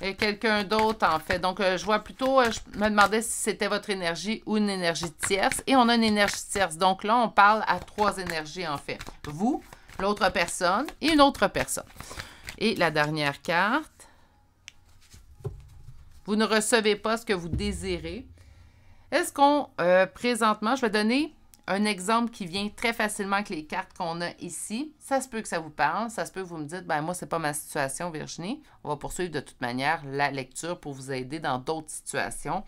Il y a quelqu'un d'autre, en fait. Donc, je vois plutôt, je me demandais si c'était votre énergie ou une énergie tierce. Et on a une énergie tierce. Donc là, on parle à 3 énergies, en fait. Vous, l'autre personne et une autre personne. Et la dernière carte. Vous ne recevez pas ce que vous désirez. Est-ce qu'on, présentement, je vais donner un exemple qui vient très facilement avec les cartes qu'on a ici. Ça se peut que ça vous parle. Ça se peut que vous me dites, ben moi, c'est pas ma situation, Virginie. On va poursuivre de toute manière la lecture pour vous aider dans d'autres situations.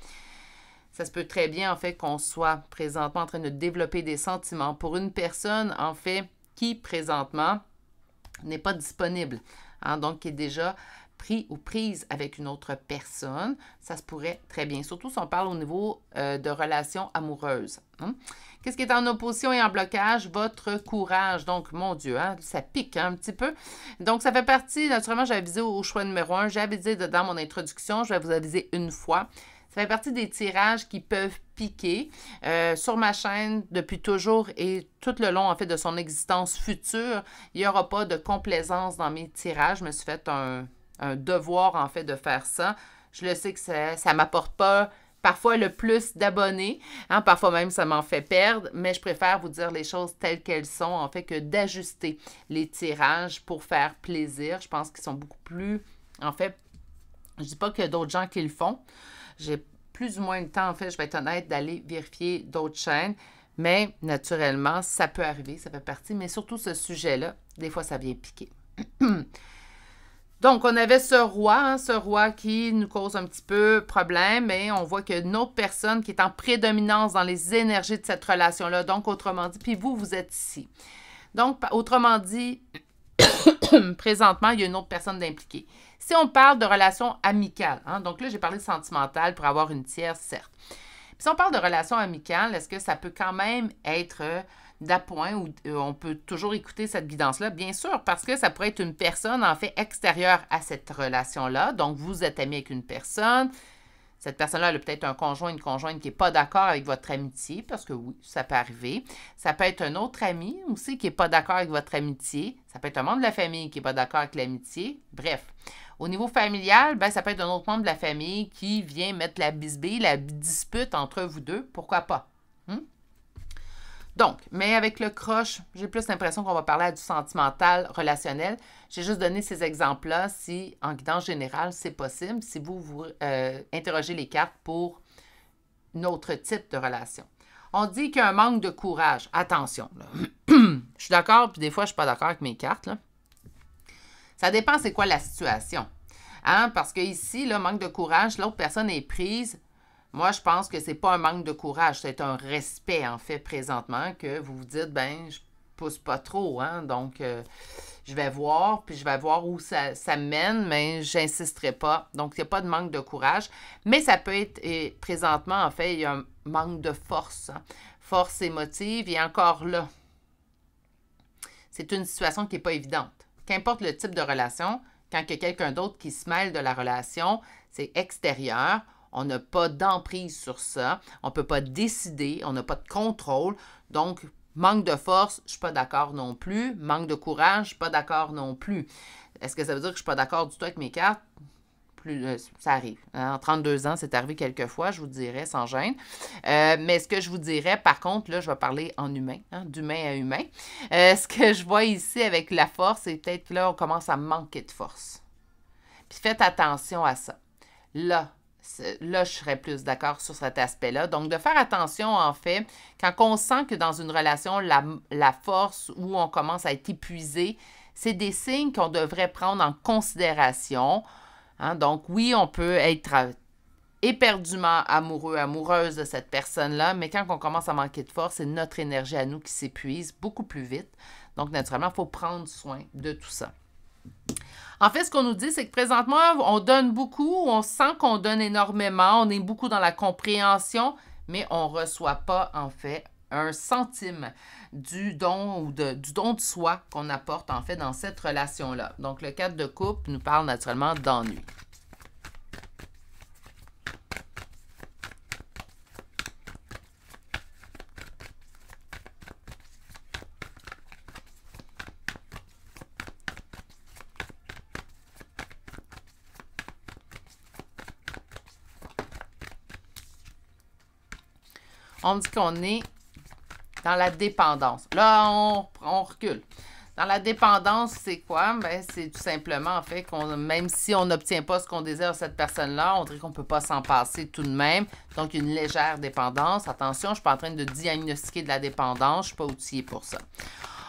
Ça se peut très bien, en fait, qu'on soit présentement en train de développer des sentiments pour une personne, en fait, qui, présentement, n'est pas disponible. Hein, donc, qui est déjà pris ou prise avec une autre personne, ça se pourrait très bien. Surtout si on parle au niveau de relations amoureuses. Hein? Qu'est-ce qui est en opposition et en blocage? Votre courage. Donc, mon Dieu, hein, ça pique un petit peu. Donc, ça fait partie, naturellement, j'ai avisé au choix numéro 1. J'ai avisé dans mon introduction, je vais vous aviser une fois. Ça fait partie des tirages qui peuvent piquer. Sur ma chaîne, depuis toujours et tout le long, en fait, de son existence future, il n'y aura pas de complaisance dans mes tirages. Je me suis fait un devoir, en fait, de faire ça. Je le sais que ça ne m'apporte pas parfois le plus d'abonnés. Hein, parfois même, ça m'en fait perdre, mais je préfère vous dire les choses telles qu'elles sont, en fait, que d'ajuster les tirages pour faire plaisir. Je pense qu'ils sont beaucoup plus... En fait, je ne dis pas qu'il y a d'autres gens qui le font. J'ai plus ou moins le temps, en fait, je vais être honnête, d'aller vérifier d'autres chaînes. Mais, naturellement, ça peut arriver, ça fait partie. Mais surtout, ce sujet-là, des fois, ça vient piquer. Donc, on avait ce roi qui nous cause un petit peu problème, mais on voit qu'il y a une autre personne qui est en prédominance dans les énergies de cette relation-là. Donc, autrement dit, puis vous, vous êtes ici. Donc, autrement dit, présentement, il y a une autre personne d'impliquée. Si on parle de relations amicales, hein, donc là, j'ai parlé de sentimentale pour avoir une tierce, certes. Puis si on parle de relations amicales, est-ce que ça peut quand même être d'appoint où on peut toujours écouter cette guidance-là? Bien sûr, parce que ça pourrait être une personne, en fait, extérieure à cette relation-là. Donc, vous êtes ami avec une personne. Cette personne-là, elle a peut-être un conjoint, une conjointe qui n'est pas d'accord avec votre amitié, parce que oui, ça peut arriver. Ça peut être un autre ami aussi qui n'est pas d'accord avec votre amitié. Ça peut être un membre de la famille qui n'est pas d'accord avec l'amitié. Bref. Au niveau familial, ben, ça peut être un autre membre de la famille qui vient mettre la bisbille, la dispute entre vous deux. Pourquoi pas? Donc, mais avec le croche, j'ai plus l'impression qu'on va parler à du sentimental, relationnel. J'ai juste donné ces exemples-là si, en guidance générale, c'est possible, si vous interrogez les cartes pour un autre type de relation. On dit qu'il y a un manque de courage. Attention, là. Je suis d'accord, puis des fois, je ne suis pas d'accord avec mes cartes, là. Ça dépend c'est quoi la situation. Hein? Parce que ici, là, manque de courage, l'autre personne est prise. Moi, je pense que c'est pas un manque de courage, c'est un respect, en fait, présentement, que vous vous dites, ben, je pousse pas trop, hein, donc je vais voir, puis je vais voir où ça mène, mais j'insisterai pas. Donc, il n'y a pas de manque de courage, mais ça peut être, et présentement, en fait, il y a un manque de force, hein, force émotive, et encore là, c'est une situation qui n'est pas évidente. Qu'importe le type de relation, quand il y a quelqu'un d'autre qui se mêle de la relation, c'est extérieur. On n'a pas d'emprise sur ça. On ne peut pas décider. On n'a pas de contrôle. Donc, manque de force, je ne suis pas d'accord non plus. Manque de courage, je ne suis pas d'accord non plus. Est-ce que ça veut dire que je ne suis pas d'accord du tout avec mes cartes? Ça arrive. En 32 ans, c'est arrivé quelques fois, je vous dirais, sans gêne. Mais ce que je vous dirais, par contre, là, je vais parler en humain, hein, d'humain à humain. Ce que je vois ici avec la force, c'est peut-être que là, on commence à manquer de force. Puis faites attention à ça. Là, je serais plus d'accord sur cet aspect-là. Donc, de faire attention, en fait, quand on sent que dans une relation, la force où on commence à être épuisé, c'est des signes qu'on devrait prendre en considération. Hein? Donc, oui, on peut être éperdument amoureux, amoureuse de cette personne-là, mais quand on commence à manquer de force, c'est notre énergie à nous qui s'épuise beaucoup plus vite. Donc, naturellement, il faut prendre soin de tout ça. En fait, ce qu'on nous dit, c'est que présentement, on donne beaucoup, on sent qu'on donne énormément, on est beaucoup dans la compréhension, mais on ne reçoit pas, en fait, un centime du don ou du don de soi qu'on apporte, en fait, dans cette relation-là. Donc, le 4 de coupe nous parle naturellement d'ennui. On me dit qu'on est dans la dépendance. Là, on recule. Dans la dépendance, c'est quoi? Ben, c'est tout simplement, en fait, même si on n'obtient pas ce qu'on désire de cette personne-là, on dirait qu'on ne peut pas s'en passer tout de même. Donc, une légère dépendance. Attention, je ne suis pas en train de diagnostiquer de la dépendance. Je ne suis pas outillée pour ça.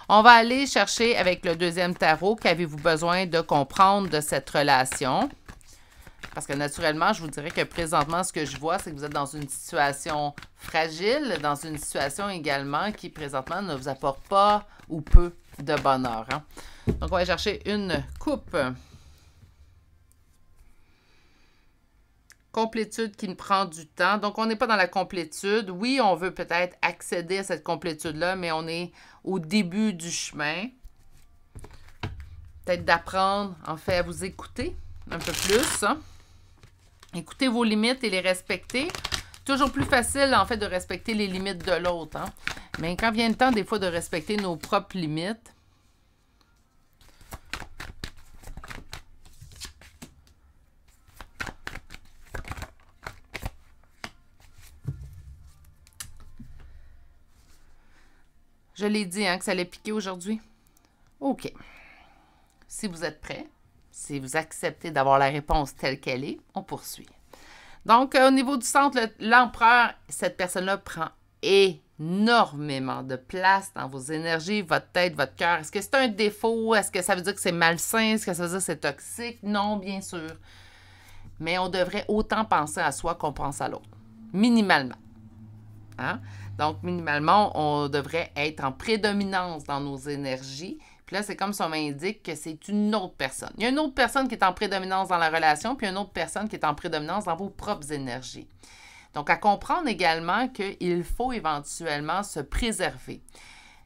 On va aller chercher avec le deuxième tarot, qu'avez-vous besoin de comprendre de cette relation? Parce que naturellement, je vous dirais que présentement, ce que je vois, c'est que vous êtes dans une situation fragile, dans une situation également qui présentement ne vous apporte pas ou peu de bonheur. Hein? Donc, on va chercher une coupe. Complétude qui me prend du temps. Donc, on n'est pas dans la complétude. Oui, on veut peut-être accéder à cette complétude-là, mais on est au début du chemin. Peut-être d'apprendre, en fait, à vous écouter un peu plus. Hein? Écoutez vos limites et les respecter. Toujours plus facile, en fait, de respecter les limites de l'autre. Hein? Mais quand vient le temps, des fois, de respecter nos propres limites, je l'ai dit, hein, que ça allait piquer aujourd'hui. OK. Si vous êtes prêts, si vous acceptez d'avoir la réponse telle qu'elle est, on poursuit. Donc, au niveau du centre, l'empereur, cette personne-là prend énormément de place dans vos énergies, votre tête, votre cœur. Est-ce que c'est un défaut? Est-ce que ça veut dire que c'est malsain? Est-ce que ça veut dire que c'est toxique? Non, bien sûr. Mais on devrait autant penser à soi qu'on pense à l'autre. Minimalement. Hein? Donc, minimalement, on devrait être en prédominance dans nos énergies. Puis là, c'est comme si on m'indique que c'est une autre personne. Il y a une autre personne qui est en prédominance dans la relation, puis une autre personne qui est en prédominance dans vos propres énergies. Donc, à comprendre également qu'il faut éventuellement se préserver.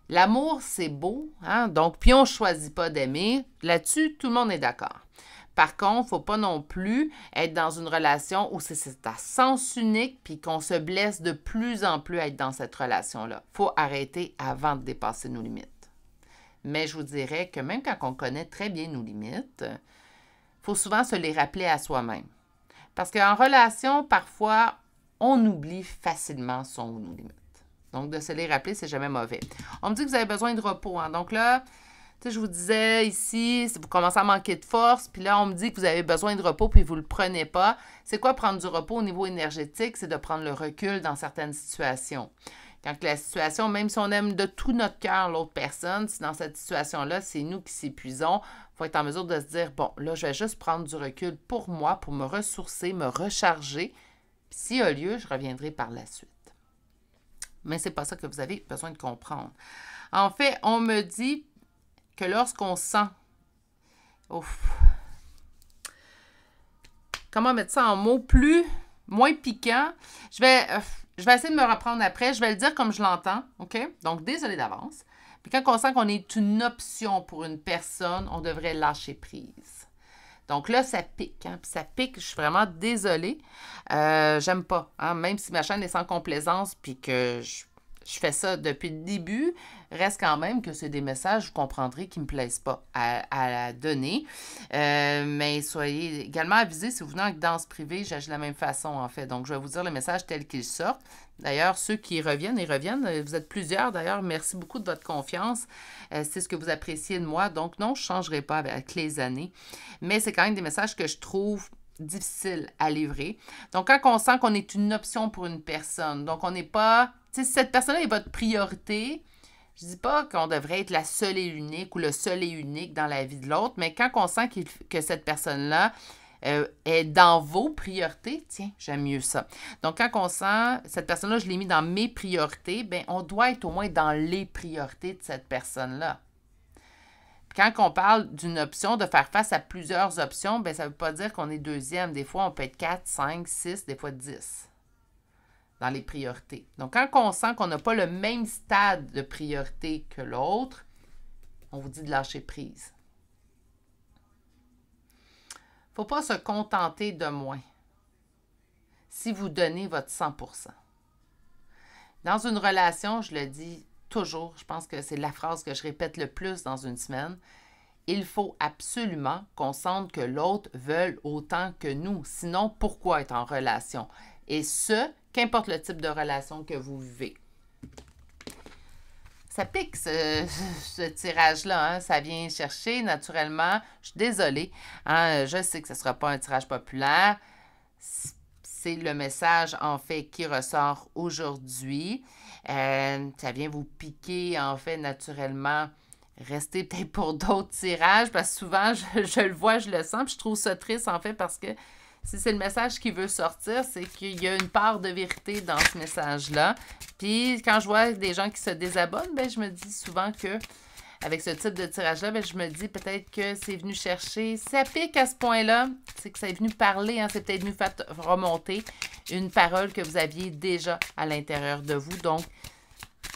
L'amour, c'est beau, hein? Donc, puis on ne choisit pas d'aimer. Là-dessus, tout le monde est d'accord. Par contre, il ne faut pas non plus être dans une relation où c'est à sens unique puis qu'on se blesse de plus en plus à être dans cette relation-là. Il faut arrêter avant de dépasser nos limites. Mais je vous dirais que même quand on connaît très bien nos limites, il faut souvent se les rappeler à soi-même. Parce qu'en relation, parfois, on oublie facilement nos limites. Donc, de se les rappeler, c'est jamais mauvais. On me dit que vous avez besoin de repos. Hein? Donc là, je vous disais ici, vous commencez à manquer de force, puis là, on me dit que vous avez besoin de repos, puis vous ne le prenez pas. C'est quoi prendre du repos au niveau énergétique? C'est de prendre le recul dans certaines situations. Quand la situation, même si on aime de tout notre cœur l'autre personne, si dans cette situation-là, c'est nous qui s'épuisons, il faut être en mesure de se dire, bon, là, je vais juste prendre du recul pour moi, pour me ressourcer, me recharger. Puis s'il y a lieu, je reviendrai par la suite. Mais ce n'est pas ça que vous avez besoin de comprendre. En fait, on me dit que lorsqu'on sent... Ouf, comment mettre ça en mots moins piquants? Je vais essayer de me reprendre après. Je vais le dire comme je l'entends, OK? Donc, désolé d'avance. Puis quand on sent qu'on est une option pour une personne, on devrait lâcher prise. Donc là, ça pique. Hein? Puis ça pique, je suis vraiment désolée. J'aime pas. Hein? Même si ma chaîne est sans complaisance, puis que je fais ça depuis le début, reste quand même que c'est des messages, vous comprendrez, qui ne me plaisent pas à donner. Mais soyez également avisés, si vous venez en danse privée, j'agis de la même façon, en fait. Donc, je vais vous dire le message tel qu'il sort. D'ailleurs, ceux qui reviennent, vous êtes plusieurs, d'ailleurs, merci beaucoup de votre confiance. C'est ce que vous appréciez de moi. Donc, non, je ne changerai pas avec les années. Mais c'est quand même des messages que je trouve difficiles à livrer. Donc, quand on sent qu'on est une option pour une personne, donc on n'est pas... Si cette personne-là est votre priorité, je ne dis pas qu'on devrait être la seule et unique ou le seul et unique dans la vie de l'autre, mais quand on sent que cette personne-là est dans vos priorités, tiens, j'aime mieux ça. Donc, quand on sent, cette personne-là, je l'ai mis dans mes priorités, bien, on doit être au moins dans les priorités de cette personne-là. Quand on parle d'une option, de faire face à plusieurs options, bien, ça ne veut pas dire qu'on est deuxième. Des fois, on peut être 4, 5, 6, des fois 10. Dans les priorités. Donc, quand on sent qu'on n'a pas le même stade de priorité que l'autre, on vous dit de lâcher prise. Il ne faut pas se contenter de moins si vous donnez votre 100%. Dans une relation, je le dis toujours, je pense que c'est la phrase que je répète le plus dans une semaine, il faut absolument qu'on sente que l'autre veut autant que nous. Sinon, pourquoi être en relation? Et ce, qu'importe le type de relation que vous vivez. Ça pique, ce tirage-là. Hein? Ça vient chercher naturellement. Je suis désolée. Hein? Je sais que ce ne sera pas un tirage populaire. C'est le message, en fait, qui ressort aujourd'hui. Ça vient vous piquer, en fait, naturellement. Restez peut-être pour d'autres tirages, parce que souvent, je le vois, je le sens, puis je trouve ça triste, en fait, parce que si c'est le message qui veut sortir, c'est qu'il y a une part de vérité dans ce message-là. Puis, quand je vois des gens qui se désabonnent, ben, je me dis souvent que, avec ce type de tirage-là, ben, je me dis peut-être que c'est venu chercher, ça pique à ce point-là, c'est que ça est venu parler, hein, c'est peut-être venu faire remonter une parole que vous aviez déjà à l'intérieur de vous. Donc,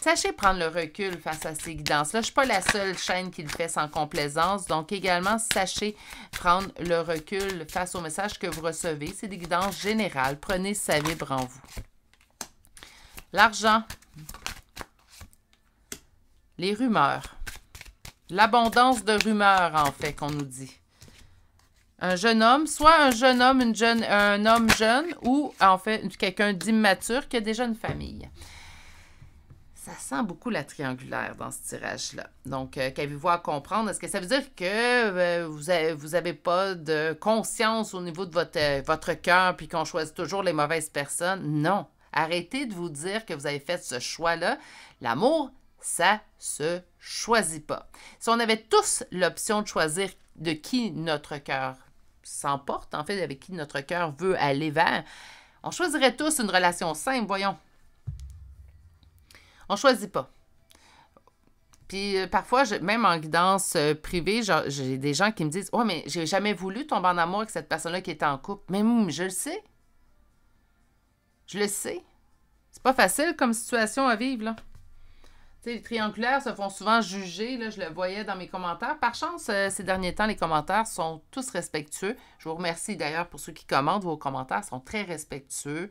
sachez prendre le recul face à ces guidances-là. Je ne suis pas la seule chaîne qui le fait sans complaisance. Donc, également, sachez prendre le recul face au message que vous recevez. C'est des guidances générales. Prenez sa vibre en vous. L'argent. Les rumeurs. L'abondance de rumeurs, en fait, qu'on nous dit. Un jeune homme, soit un jeune homme, un homme jeune, ou, en fait, quelqu'un d'immature qui a déjà une famille. Ça sent beaucoup la triangulaire dans ce tirage-là. Donc, qu'avez-vous à comprendre? Est-ce que ça veut dire que vous avez pas de conscience au niveau de votre cœur puis qu'on choisit toujours les mauvaises personnes? Non. Arrêtez de vous dire que vous avez fait ce choix-là. L'amour, ça se choisit pas. Si on avait tous l'option de choisir de qui notre cœur s'emporte, en fait, avec qui notre cœur veut aller vers, on choisirait tous une relation simple, voyons. On ne choisit pas. Puis parfois, même en guidance privée, j'ai des gens qui me disent « Oh, mais j'ai jamais voulu tomber en amour avec cette personne-là qui était en couple. » Mais je le sais. Je le sais. C'est pas facile comme situation à vivre, là. Tu sais, les triangulaires se font souvent juger, là, je le voyais dans mes commentaires. Par chance, ces derniers temps, les commentaires sont tous respectueux. Je vous remercie d'ailleurs pour ceux qui commentent. Vos commentaires sont très respectueux.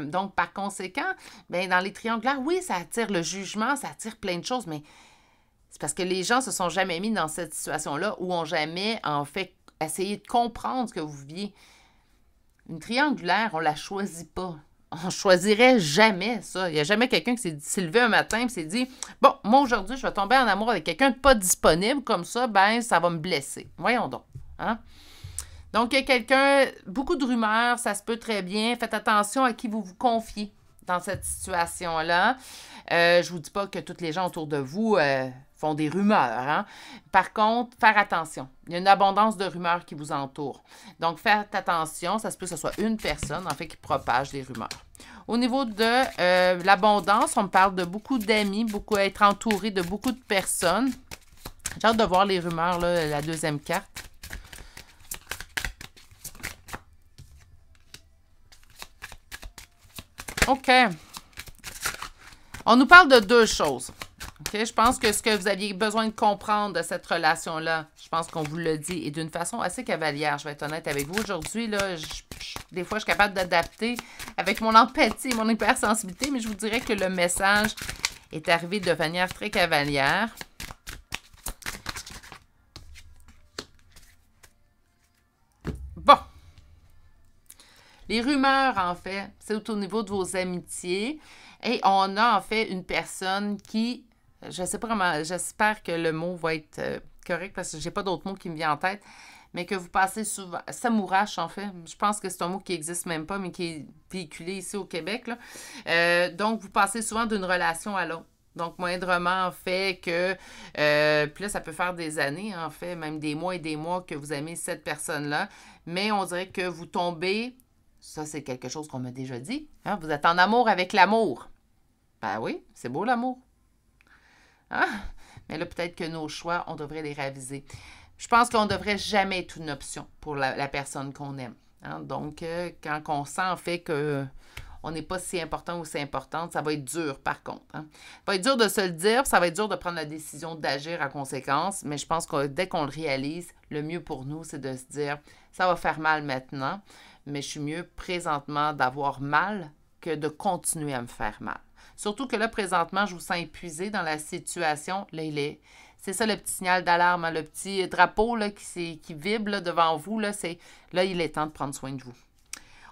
Donc, par conséquent, bien, dans les triangulaires, oui, ça attire le jugement, ça attire plein de choses, mais c'est parce que les gens se sont jamais mis dans cette situation-là ou ont jamais, en fait, essayé de comprendre ce que vous viviez. Une triangulaire, on la choisit pas. On choisirait jamais ça. Il n'y a jamais quelqu'un qui s'est levé un matin et s'est dit « Bon, moi, aujourd'hui, je vais tomber en amour avec quelqu'un de pas disponible. Comme ça, ben, ça va me blesser. » Voyons donc. Hein? Donc, il y a quelqu'un, beaucoup de rumeurs, ça se peut très bien. Faites attention à qui vous vous confiez dans cette situation-là. Je ne vous dis pas que tous les gens autour de vous font des rumeurs. Hein? Par contre, faire attention. Il y a une abondance de rumeurs qui vous entourent. Donc, faites attention. Ça se peut que ce soit une personne, en fait, qui propage les rumeurs. Au niveau de l'abondance, on me parle de beaucoup d'amis, beaucoup être entouré de beaucoup de personnes. J'ai hâte de voir les rumeurs, là, la deuxième carte. OK. On nous parle de deux choses. OK? Je pense que ce que vous aviez besoin de comprendre de cette relation-là, je pense qu'on vous l'a dit, et d'une façon assez cavalière, je vais être honnête avec vous. Aujourd'hui, là, des fois, je suis capable d'adapter avec mon empathie et mon hypersensibilité, mais je vous dirais que le message est arrivé de manière très cavalière. Bon. Les rumeurs, en fait, c'est au niveau de vos amitiés. Et on a, en fait, une personne qui, je ne sais pas comment, j'espère que le mot va être correct parce que je n'ai pas d'autres mots qui me viennent en tête, mais que vous passez souvent, samourache, en fait. Je pense que c'est un mot qui n'existe même pas, mais qui est véhiculé ici au Québec, là. Donc, vous passez souvent d'une relation à l'autre. Donc, moindrement, en fait, que... puis là, ça peut faire des années, en fait, même des mois et des mois que vous aimez cette personne-là. Mais on dirait que vous tombez... Ça, c'est quelque chose qu'on m'a déjà dit. Hein? Vous êtes en amour avec l'amour. Ben oui, c'est beau l'amour. Hein? Mais là, peut-être que nos choix, on devrait les raviser. Je pense qu'on ne devrait jamais être une option pour la personne qu'on aime. Hein? Donc, quand on sent en fait qu'on n'est pas si important ou si importante, ça va être dur par contre. Hein? Ça va être dur de se le dire, ça va être dur de prendre la décision d'agir en conséquence, mais je pense que dès qu'on le réalise, le mieux pour nous, c'est de se dire, ça va faire mal maintenant, mais je suis mieux présentement d'avoir mal que de continuer à me faire mal. Surtout que là, présentement, je vous sens épuisé dans la situation. Là, C'est ça le petit signal d'alarme, hein, le petit drapeau là, qui vibre là, devant vous. Là, il est temps de prendre soin de vous.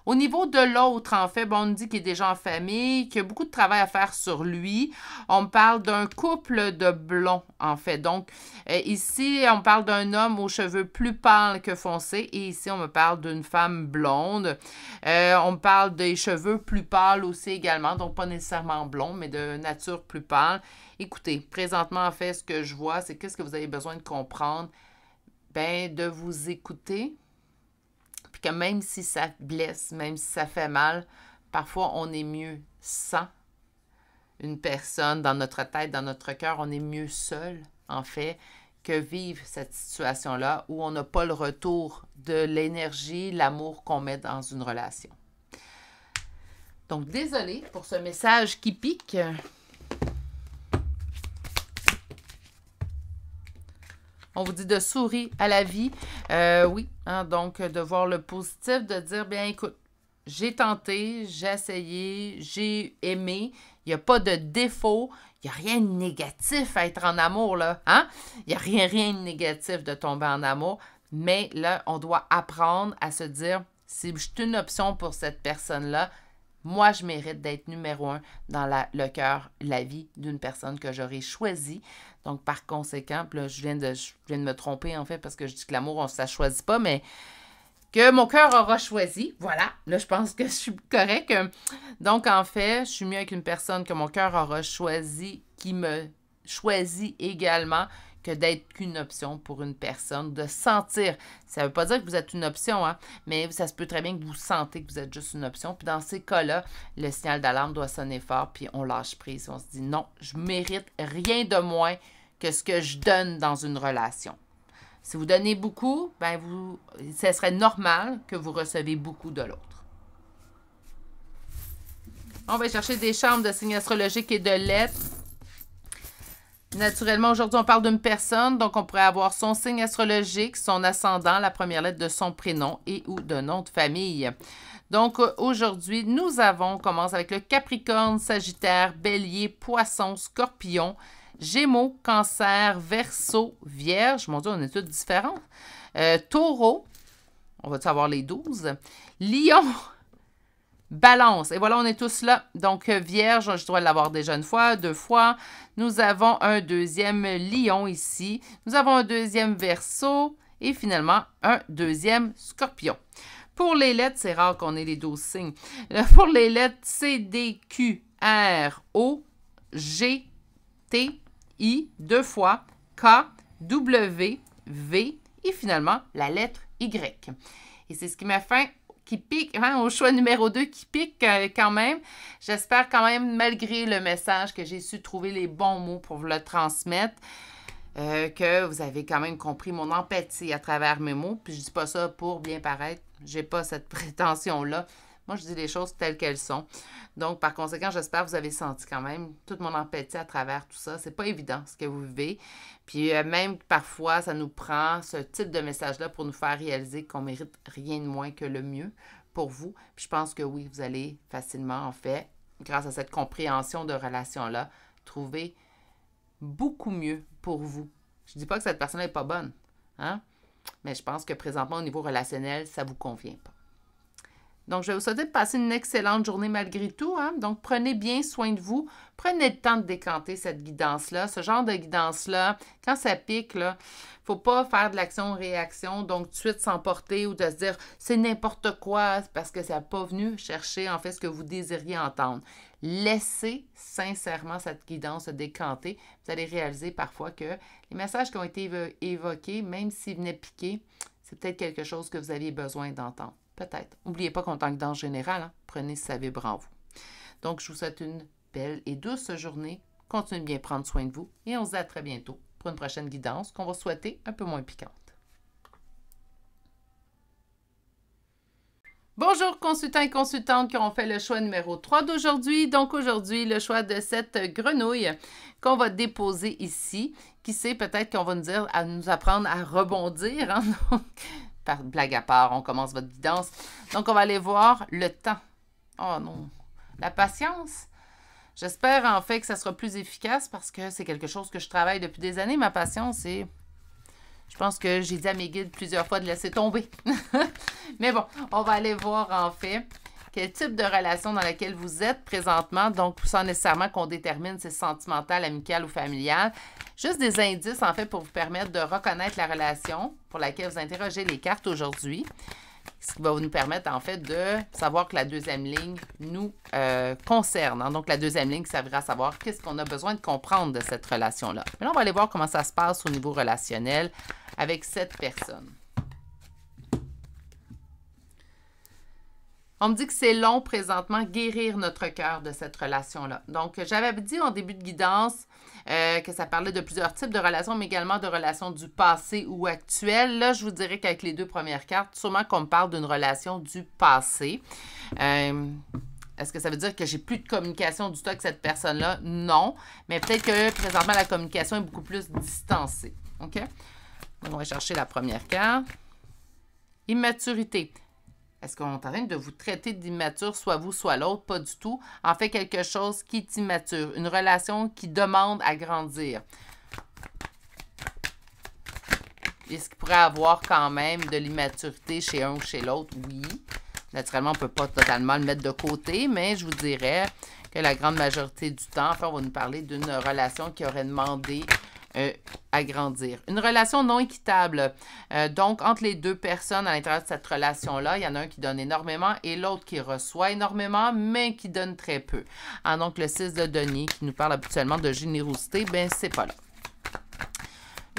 Au niveau de l'autre, en fait, bon, on nous dit qu'il est déjà en famille, qu'il y a beaucoup de travail à faire sur lui. On me parle d'un couple de blonds, en fait. Donc, ici, on parle d'un homme aux cheveux plus pâles que foncés. Et ici, on me parle d'une femme blonde. On me parle des cheveux plus pâles aussi également. Donc, pas nécessairement blonds, mais de nature plus pâle. Écoutez, présentement, en fait, ce que je vois, c'est qu'est-ce que vous avez besoin de comprendre? Ben, de vous écouter. Puis que même si ça blesse, même si ça fait mal, parfois on est mieux sans une personne dans notre tête, dans notre cœur. On est mieux seul, en fait, que vivre cette situation-là où on n'a pas le retour de l'énergie, l'amour qu'on met dans une relation. Donc, désolée pour ce message qui pique. On vous dit de sourire à la vie. Oui, hein, donc de voir le positif, de dire, bien écoute, j'ai tenté, j'ai essayé, j'ai aimé. Il n'y a pas de défaut. Il n'y a rien de négatif à être en amour, là. Hein? Il n'y a rien de négatif de tomber en amour. Mais là, on doit apprendre à se dire, si je suis une option pour cette personne-là, moi, je mérite d'être numéro 1 dans le cœur, la vie d'une personne que j'aurais choisie. Donc, par conséquent, puis là, je viens de me tromper, en fait, parce que je dis que l'amour, ça ne choisit pas, mais que mon cœur aura choisi. Voilà. Là, je pense que je suis correcte. Donc, en fait, je suis mieux avec une personne que mon cœur aura choisi, qui me choisit également, que d'être qu'une option pour une personne, de sentir. Ça ne veut pas dire que vous êtes une option, hein, mais ça se peut très bien que vous sentez que vous êtes juste une option. Puis dans ces cas-là, le signal d'alarme doit sonner fort, puis on lâche prise. On se dit non, je mérite rien de moins que ce que je donne dans une relation. Si vous donnez beaucoup, ben ce serait normal que vous recevez beaucoup de l'autre. On va chercher des chambres de signes astrologiques et de lettres. Naturellement, aujourd'hui, on parle d'une personne, donc on pourrait avoir son signe astrologique, son ascendant, la première lettre de son prénom et ou de nom de famille. Donc, aujourd'hui, on commence avec le Capricorne, Sagittaire, Bélier, Poisson, Scorpion, Gémeaux, Cancer, Verseau, Vierge. Mon Dieu, on est tous différents. Taureau, on va savoir les 12. Lion, Balance. Et voilà, on est tous là. Donc, Vierge, je dois l'avoir déjà une fois, 2 fois. Nous avons un deuxième Lion ici. Nous avons un deuxième Verseau. Et finalement, un deuxième Scorpion. Pour les lettres, c'est rare qu'on ait les 12 signes. Pour les lettres C, D, Q, R, O, G, T, I, 2 fois, K, W, V et finalement la lettre Y. Et c'est ce qui m'a fait qui pique, hein, au choix numéro 2 qui pique quand même. J'espère quand même, malgré le message, que j'ai su trouver les bons mots pour vous le transmettre, que vous avez quand même compris mon empathie à travers mes mots. Puis je dis pas ça pour bien paraître. J'ai pas cette prétention-là. Moi, je dis les choses telles qu'elles sont. Donc, par conséquent, j'espère que vous avez senti quand même toute mon empathie à travers tout ça. C'est pas évident ce que vous vivez. Puis même parfois, ça nous prend ce type de message-là pour nous faire réaliser qu'on mérite rien de moins que le mieux pour vous. Puis je pense que oui, vous allez facilement, en fait, grâce à cette compréhension de relation-là, trouver beaucoup mieux pour vous. Je dis pas que cette personne n'est pas bonne, hein? Mais je pense que présentement, au niveau relationnel, ça ne vous convient pas. Donc, je vais vous souhaiter de passer une excellente journée malgré tout, hein? Donc, prenez bien soin de vous. Prenez le temps de décanter cette guidance-là. Ce genre de guidance-là, quand ça pique, là, faut pas faire de l'action-réaction, donc tout de suite s'emporter ou de se dire c'est n'importe quoi parce que ça n'a pas venu chercher en fait ce que vous désiriez entendre. Laissez sincèrement cette guidance se décanter. Vous allez réaliser parfois que les messages qui ont été évoqués, même s'ils venaient piquer, c'est peut-être quelque chose que vous aviez besoin d'entendre. Peut-être. N'oubliez pas qu'en tant que guidance générale, hein, prenez si ça vibre en vous. Donc, je vous souhaite une belle et douce journée. Continuez de bien prendre soin de vous et on se dit à très bientôt pour une prochaine guidance qu'on va souhaiter un peu moins piquante. Bonjour consultants et consultantes qui auront fait le choix numéro 3 d'aujourd'hui. Donc aujourd'hui, le choix de cette grenouille qu'on va déposer ici. Qui sait, peut-être qu'on va nous dire, à nous apprendre à rebondir. Hein? Donc, par blague à part, on commence votre guidance. Donc on va aller voir le temps. Oh non, la patience. J'espère en fait que ça sera plus efficace parce que c'est quelque chose que je travaille depuis des années. Ma passion, c'est... Je pense que j'ai dit à mes guides plusieurs fois de laisser tomber. Mais bon, on va aller voir en fait quel type de relation dans laquelle vous êtes présentement. Donc, sans nécessairement qu'on détermine si c'est sentimental, amical ou familial. Juste des indices en fait pour vous permettre de reconnaître la relation pour laquelle vous interrogez les cartes aujourd'hui. Ce qui va nous permettre, en fait, de savoir que la deuxième ligne nous concerne. Hein? Donc, la deuxième ligne servira à savoir qu'est-ce qu'on a besoin de comprendre de cette relation-là. Mais là, on va aller voir comment ça se passe au niveau relationnel avec cette personne. On me dit que c'est long présentement guérir notre cœur de cette relation-là. Donc, j'avais dit en début de guidance que ça parlait de plusieurs types de relations, mais également de relations du passé ou actuelles. Là, je vous dirais qu'avec les deux premières cartes, sûrement qu'on me parle d'une relation du passé. Est-ce que ça veut dire que j'ai plus de communication du tout avec cette personne-là? Non. Mais peut-être que présentement, la communication est beaucoup plus distancée. OK? Donc, on va chercher la première carte. Immaturité. Est-ce qu'on est en train de vous traiter d'immature, soit vous, soit l'autre? Pas du tout. En fait, quelque chose qui est immature. Une relation qui demande à grandir. Est-ce qu'il pourrait avoir quand même de l'immaturité chez un ou chez l'autre? Oui. Naturellement, on ne peut pas totalement le mettre de côté, mais je vous dirais que la grande majorité du temps, enfin, on va nous parler d'une relation qui aurait demandé à grandir. Une relation non équitable. Donc, entre les deux personnes à l'intérieur de cette relation-là, il y en a un qui donne énormément et l'autre qui reçoit énormément, mais qui donne très peu. Ah, donc, le 6 de denier qui nous parle habituellement de générosité, ben c'est pas là.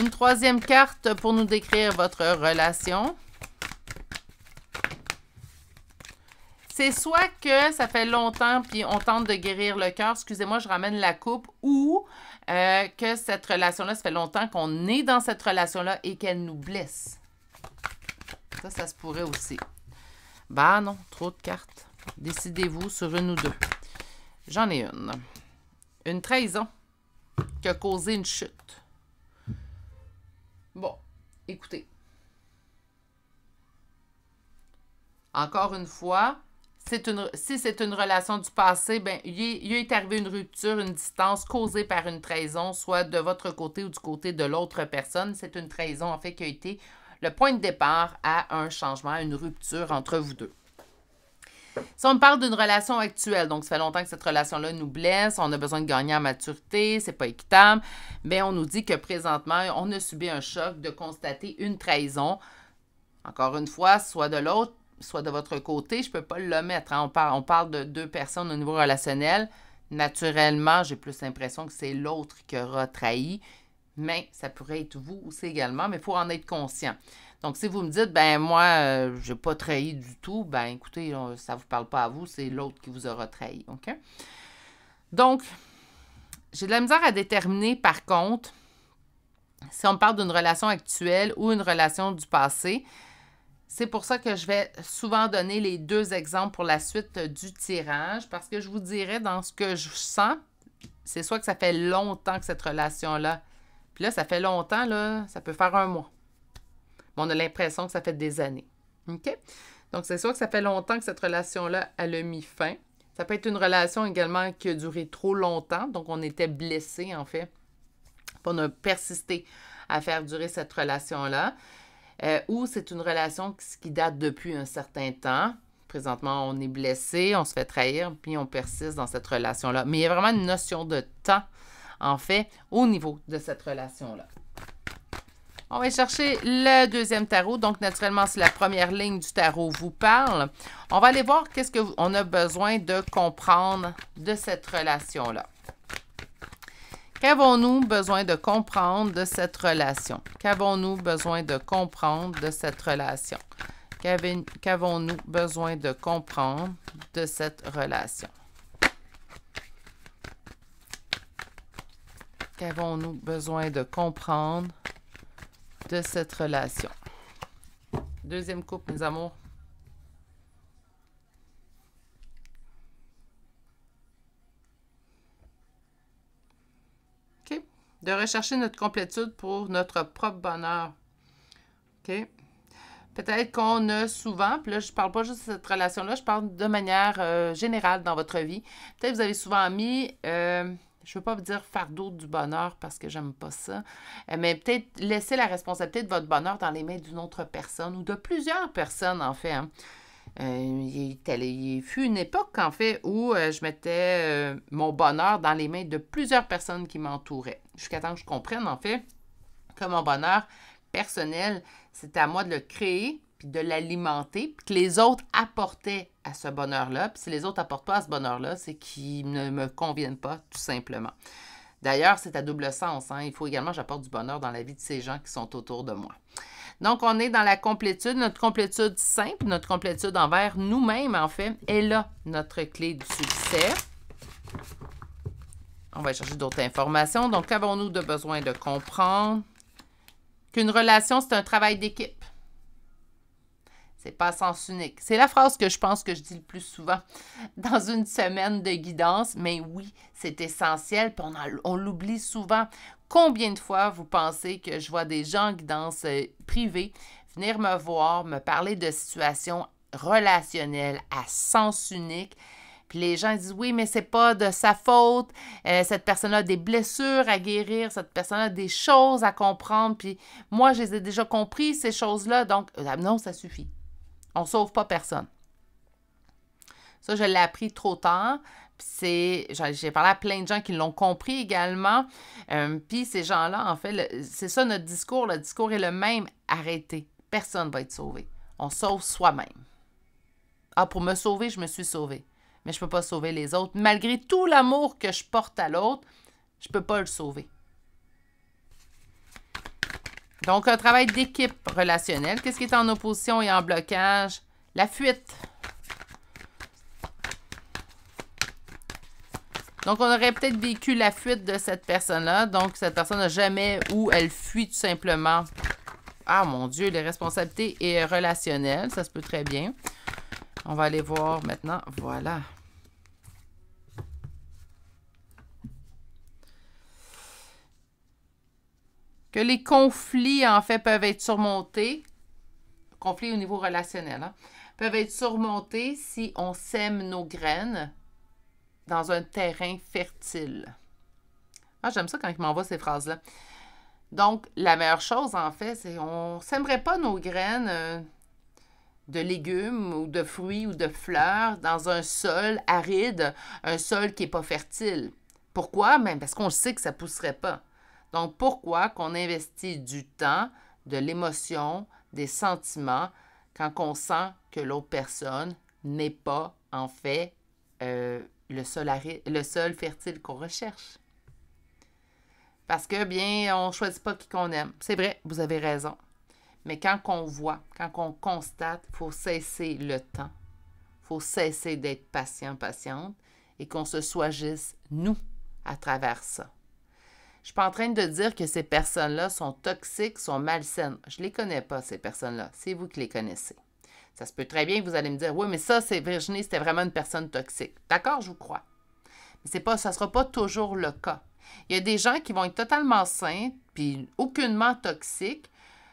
Une troisième carte pour nous décrire votre relation. C'est soit que ça fait longtemps, puis on tente de guérir le cœur, excusez-moi, je ramène la coupe, ou que cette relation-là, ça fait longtemps qu'on est dans cette relation-là et qu'elle nous blesse. Ça se pourrait aussi. Bah non, trop de cartes. Décidez-vous sur une ou deux. J'en ai une. Une trahison qui a causé une chute. Bon, écoutez. Encore une fois, si c'est une relation du passé, ben, il est arrivé une rupture, une distance causée par une trahison, soit de votre côté ou du côté de l'autre personne. C'est une trahison, en fait, qui a été le point de départ à un changement, à une rupture entre vous deux. Si on parle d'une relation actuelle, donc ça fait longtemps que cette relation-là nous blesse, on a besoin de gagner en maturité, c'est pas équitable, bien on nous dit que présentement, on a subi un choc de constater une trahison. Encore une fois, soit de l'autre, soit de votre côté, je ne peux pas le mettre. Hein. On parle de deux personnes au niveau relationnel. Naturellement, j'ai plus l'impression que c'est l'autre qui aura trahi, mais ça pourrait être vous aussi également, mais il faut en être conscient. Donc, si vous me dites, ben moi, je n'ai pas trahi du tout, ben écoutez, ça ne vous parle pas à vous, c'est l'autre qui vous aura trahi. OK? Donc, j'ai de la misère à déterminer, par contre, si on parle d'une relation actuelle ou une relation du passé. C'est pour ça que je vais souvent donner les deux exemples pour la suite du tirage, parce que je vous dirais, dans ce que je sens, c'est soit que ça fait longtemps que cette relation-là, puis là, ça fait longtemps, là, ça peut faire un mois. Mais on a l'impression que ça fait des années. OK? Donc, c'est soit que ça fait longtemps que cette relation-là, elle a mis fin. Ça peut être une relation également qui a duré trop longtemps, donc on était blessé, en fait. On a persisté à faire durer cette relation-là. Ou c'est une relation qui date depuis un certain temps. Présentement, on est blessé, on se fait trahir, puis on persiste dans cette relation-là. Mais il y a vraiment une notion de temps, en fait, au niveau de cette relation-là. On va chercher le deuxième tarot. Donc, naturellement, si la première ligne du tarot vous parle, on va aller voir qu'est-ce qu'on a besoin de comprendre de cette relation-là. Qu'avons-nous besoin de comprendre de cette relation? Qu'avons-nous besoin de comprendre de cette relation? Qu'avons-nous besoin de comprendre de cette relation? Qu'avons-nous besoin de comprendre de cette relation? Deuxième coupe, mes amours. De rechercher notre complétude pour notre propre bonheur. OK? Peut-être qu'on a souvent, puis là, je parle pas juste de cette relation-là, je parle de manière générale dans votre vie. Peut-être que vous avez souvent mis, je ne veux pas vous dire fardeau du bonheur parce que j'aime pas ça, mais peut-être laisser la responsabilité de votre bonheur dans les mains d'une autre personne ou de plusieurs personnes, en fait. Hein. Il fut une époque, en fait, où je mettais mon bonheur dans les mains de plusieurs personnes qui m'entouraient. Jusqu'à temps que je comprenne, en fait, que mon bonheur personnel, c'est à moi de le créer, puis de l'alimenter, puis que les autres apportaient à ce bonheur-là. Puis si les autres n'apportent pas à ce bonheur-là, c'est qu'ils ne me conviennent pas, tout simplement. D'ailleurs, c'est à double sens. Hein? Il faut également que j'apporte du bonheur dans la vie de ces gens qui sont autour de moi. Donc, on est dans la complétude, notre complétude simple, notre complétude envers nous-mêmes, en fait, est là notre clé du succès. On va chercher d'autres informations. Donc, qu'avons-nous de besoin de comprendre? Qu'une relation, c'est un travail d'équipe. C'est pas à sens unique. C'est la phrase que je pense que je dis le plus souvent dans une semaine de guidance, mais oui, c'est essentiel, puis on l'oublie souvent. Combien de fois vous pensez que je vois des gens en guidance privée venir me voir, me parler de situations relationnelles à sens unique, puis les gens disent, oui, mais c'est pas de sa faute. Cette personne-là a des blessures à guérir. Cette personne-là a des choses à comprendre. Puis moi, je les ai déjà compris, ces choses-là. Donc, non, ça suffit. On ne sauve pas personne. Ça, je l'ai appris trop tard. J'ai parlé à plein de gens qui l'ont compris également. Puis ces gens-là, en fait, c'est ça notre discours. Le discours est le même. Arrêtez. Personne ne va être sauvé. On sauve soi-même. Ah, pour me sauver, je me suis sauvée. Mais je ne peux pas sauver les autres. Malgré tout l'amour que je porte à l'autre, je ne peux pas le sauver. Donc, un travail d'équipe relationnelle. Qu'est-ce qui est en opposition et en blocage? La fuite. Donc, on aurait peut-être vécu la fuite de cette personne-là. Donc, cette personne n'a jamais où elle fuit tout simplement. Ah, mon Dieu, les responsabilités et relationnelles. Ça se peut très bien. On va aller voir maintenant. Voilà. Que les conflits, en fait, peuvent être surmontés. Conflits au niveau relationnel, hein, peuvent être surmontés si on sème nos graines dans un terrain fertile. Ah, j'aime ça quand il m'envoie ces phrases-là. Donc, la meilleure chose, en fait, c'est qu'on ne sèmerait pas nos graines de légumes ou de fruits ou de fleurs dans un sol aride, un sol qui n'est pas fertile. Pourquoi? Même parce qu'on sait que ça ne pousserait pas. Donc, pourquoi qu'on investit du temps, de l'émotion, des sentiments, quand on sent que l'autre personne n'est pas, en fait, le sol fertile qu'on recherche? Parce que, bien, on ne choisit pas qui qu'on aime. C'est vrai, vous avez raison. Mais quand on voit, quand on constate, il faut cesser le temps. Il faut cesser d'être patient, patiente, et qu'on se choisisse, nous, à travers ça. Je ne suis pas en train de dire que ces personnes-là sont toxiques, sont malsaines. Je ne les connais pas, ces personnes-là. C'est vous qui les connaissez. Ça se peut très bien que vous allez me dire, oui, mais ça, c'est Virginie, c'était vraiment une personne toxique. D'accord, je vous crois. Mais ça ne sera pas toujours le cas. Il y a des gens qui vont être totalement sains, puis aucunement toxiques,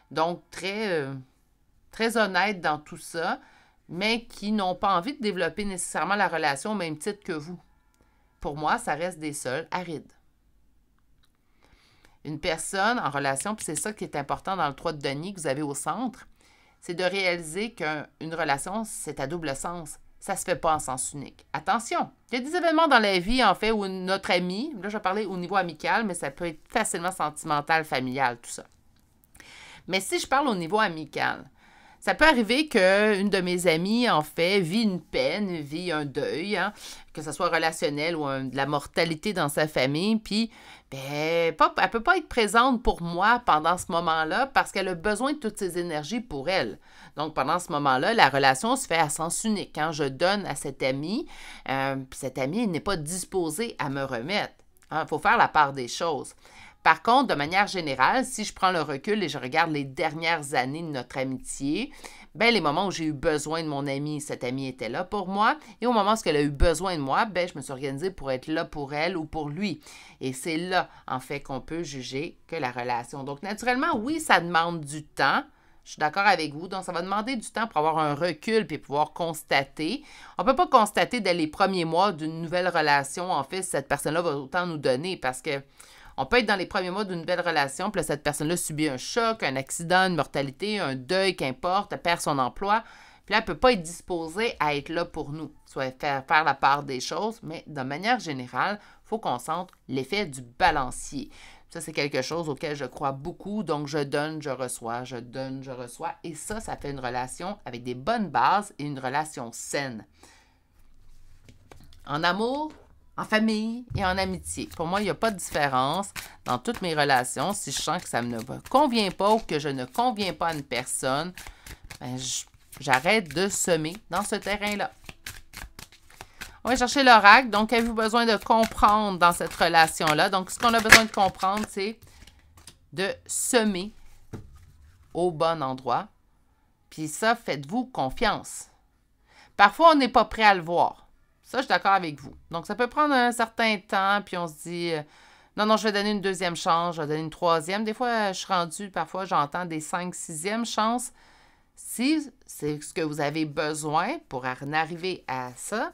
donc très honnêtes dans tout ça, mais qui n'ont pas envie de développer nécessairement la relation au même titre que vous. Pour moi, ça reste des sols arides. Une personne en relation, puis c'est ça qui est important dans le 3 de Denis que vous avez au centre, c'est de réaliser qu'une relation, c'est à double sens. Ça ne se fait pas en sens unique. Attention, il y a des événements dans la vie, en fait, où notre ami, là je vais parler au niveau amical, mais ça peut être facilement sentimental, familial, tout ça. Mais si je parle au niveau amical, ça peut arriver qu'une de mes amies, en fait, vit une peine, vit un deuil, hein, que ce soit relationnel ou de la mortalité dans sa famille, puis ben, elle ne peut pas être présente pour moi pendant ce moment-là parce qu'elle a besoin de toutes ses énergies pour elle. Donc, pendant ce moment-là, la relation se fait à sens unique. Quand je donne à cette amie, puis cette amie n'est pas disposée à me remettre. Il faut faire la part des choses. Par contre, de manière générale, si je prends le recul et je regarde les dernières années de notre amitié, ben, les moments où j'ai eu besoin de mon amie, cette amie était là pour moi. Et au moment où elle a eu besoin de moi, ben, je me suis organisée pour être là pour elle ou pour lui. Et c'est là, en fait, qu'on peut juger que la relation. Donc, naturellement, oui, ça demande du temps, Je suis d'accord avec vous. Donc, ça va demander du temps pour avoir un recul puis pouvoir constater. On ne peut pas constater dès les premiers mois d'une nouvelle relation, en fait, si cette personne-là va autant nous donner parce que on peut être dans les premiers mois d'une nouvelle relation, puis là, cette personne-là subit un choc, un accident, une mortalité, un deuil, qu'importe, elle perd son emploi. Puis là, elle ne peut pas être disposée à être là pour nous, soit faire la part des choses, mais de manière générale, il faut qu'on sente l'effet du balancier. Ça, c'est quelque chose auquel je crois beaucoup. Donc, je donne, je reçois, je donne, je reçois. Et ça fait une relation avec des bonnes bases et une relation saine. En amour, en famille et en amitié. Pour moi, il n'y a pas de différence dans toutes mes relations. Si je sens que ça ne me convient pas ou que je ne conviens pas à une personne, ben, j'arrête de semer dans ce terrain-là. On va chercher l'oracle. Donc, avez-vous besoin de comprendre dans cette relation-là? Donc, ce qu'on a besoin de comprendre, c'est de semer au bon endroit. Puis ça, faites-vous confiance. Parfois, on n'est pas prêt à le voir. Ça, je suis d'accord avec vous. Donc, ça peut prendre un certain temps, puis on se dit, non, je vais donner une deuxième chance, je vais donner une troisième. Des fois, je suis rendue, parfois, j'entends des 5, 6e chances. Si c'est ce que vous avez besoin pour en arriver à ça,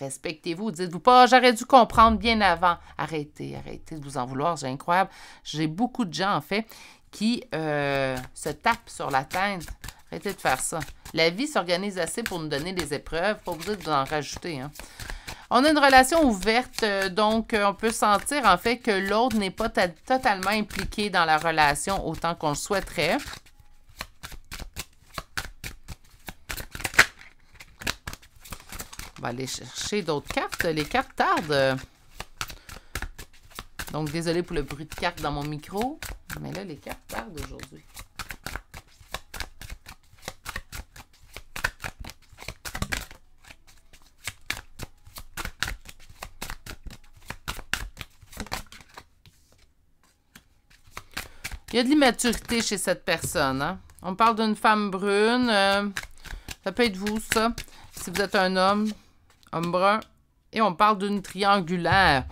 respectez-vous. Dites-vous pas, j'aurais dû comprendre bien avant. Arrêtez de vous en vouloir, c'est incroyable. J'ai beaucoup de gens, en fait, qui se tapent sur la tête. Arrêtez de faire ça. La vie s'organise assez pour nous donner des épreuves, pas besoin de vous en rajouter. Hein. On a une relation ouverte, donc on peut sentir, en fait, que l'autre n'est pas totalement impliqué dans la relation autant qu'on le souhaiterait. On va aller chercher d'autres cartes. Les cartes tardent. Donc, désolé pour le bruit de cartes dans mon micro. Mais là, les cartes tardent aujourd'hui. Il y a de l'immaturité chez cette personne. Hein? On parle d'une femme brune. Ça peut être vous, ça. Si vous êtes un homme brun. Et on parle d'une triangulaire.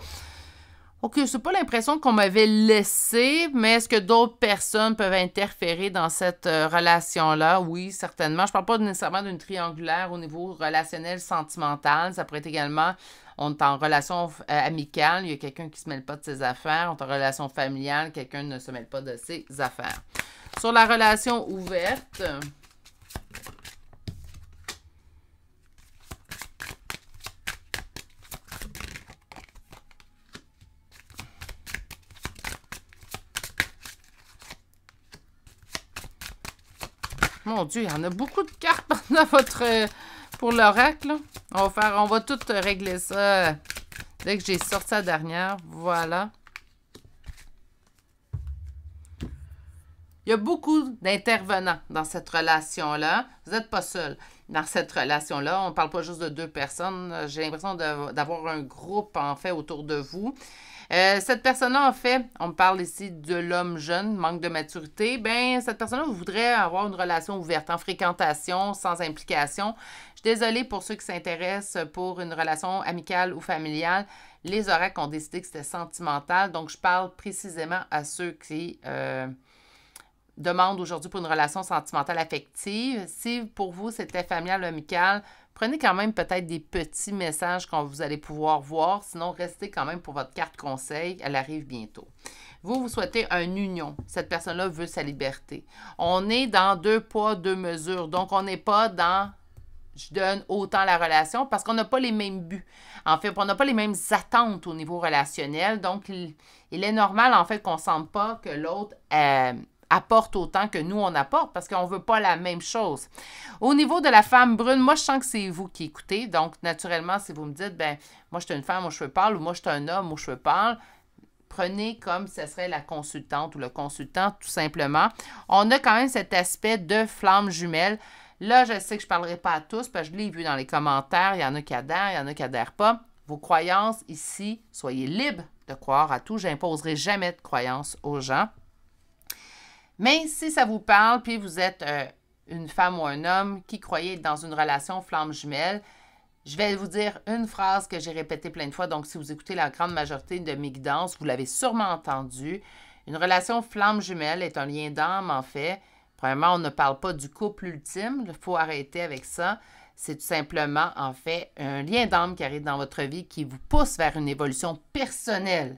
OK, c'est pas l'impression qu'on m'avait laissé, mais est-ce que d'autres personnes peuvent interférer dans cette relation-là? Oui, certainement. Je parle pas nécessairement d'une triangulaire au niveau relationnel, sentimental. Ça pourrait être également, on est en relation amicale, il y a quelqu'un qui se mêle pas de ses affaires. On est en relation familiale, quelqu'un ne se mêle pas de ses affaires. Sur la relation ouverte... Mon Dieu, il y en a beaucoup de cartes dans pour l'oracle. On va tout régler ça dès que j'ai sorti la dernière. Voilà. Il y a beaucoup d'intervenants dans cette relation-là. Vous n'êtes pas seul dans cette relation-là. On ne parle pas juste de 2 personnes. J'ai l'impression d'avoir un groupe, en fait, autour de vous. Cette personne-là, en fait, on me parle ici de l'homme jeune, manque de maturité. Bien, cette personne-là voudrait avoir une relation ouverte, en fréquentation, sans implication. Je suis désolée pour ceux qui s'intéressent pour une relation amicale ou familiale. Les oracles ont décidé que c'était sentimental. Donc, je parle précisément à ceux qui demandent aujourd'hui pour une relation sentimentale affective. Si pour vous, c'était familial ou amical, prenez quand même peut-être des petits messages que vous allez pouvoir voir. Sinon, restez quand même pour votre carte conseil. Elle arrive bientôt. Vous souhaitez une union. Cette personne-là veut sa liberté. On est dans 2 poids, 2 mesures. Donc, on n'est pas dans je donne autant la relation parce qu'on n'a pas les mêmes buts. En fait, on n'a pas les mêmes attentes au niveau relationnel. Donc, il est normal, en fait, qu'on ne sente pas que l'autre apporte autant que nous, on apporte parce qu'on ne veut pas la même chose. Au niveau de la femme brune, moi, je sens que c'est vous qui écoutez. Donc, naturellement, si vous me dites, ben moi, je suis une femme aux cheveux pâles ou moi, je suis un homme aux cheveux pâles, prenez comme ce serait la consultante ou le consultant, tout simplement. On a quand même cet aspect de flamme jumelle. Là, je sais que je ne parlerai pas à tous parce que je l'ai vu dans les commentaires. Il y en a qui adhèrent, il y en a qui n'adhèrent pas. Vos croyances ici, soyez libres de croire à tout. Je n'imposerai jamais de croyances aux gens. Mais si ça vous parle, puis vous êtes une femme ou un homme qui croyait être dans une relation flamme jumelle, je vais vous dire une phrase que j'ai répétée plein de fois. Donc, si vous écoutez la grande majorité de mes guidances, vous l'avez sûrement entendu. Une relation flamme jumelle est un lien d'âme, en fait. Premièrement, on ne parle pas du couple ultime. Il faut arrêter avec ça. C'est tout simplement, en fait, un lien d'âme qui arrive dans votre vie qui vous pousse vers une évolution personnelle.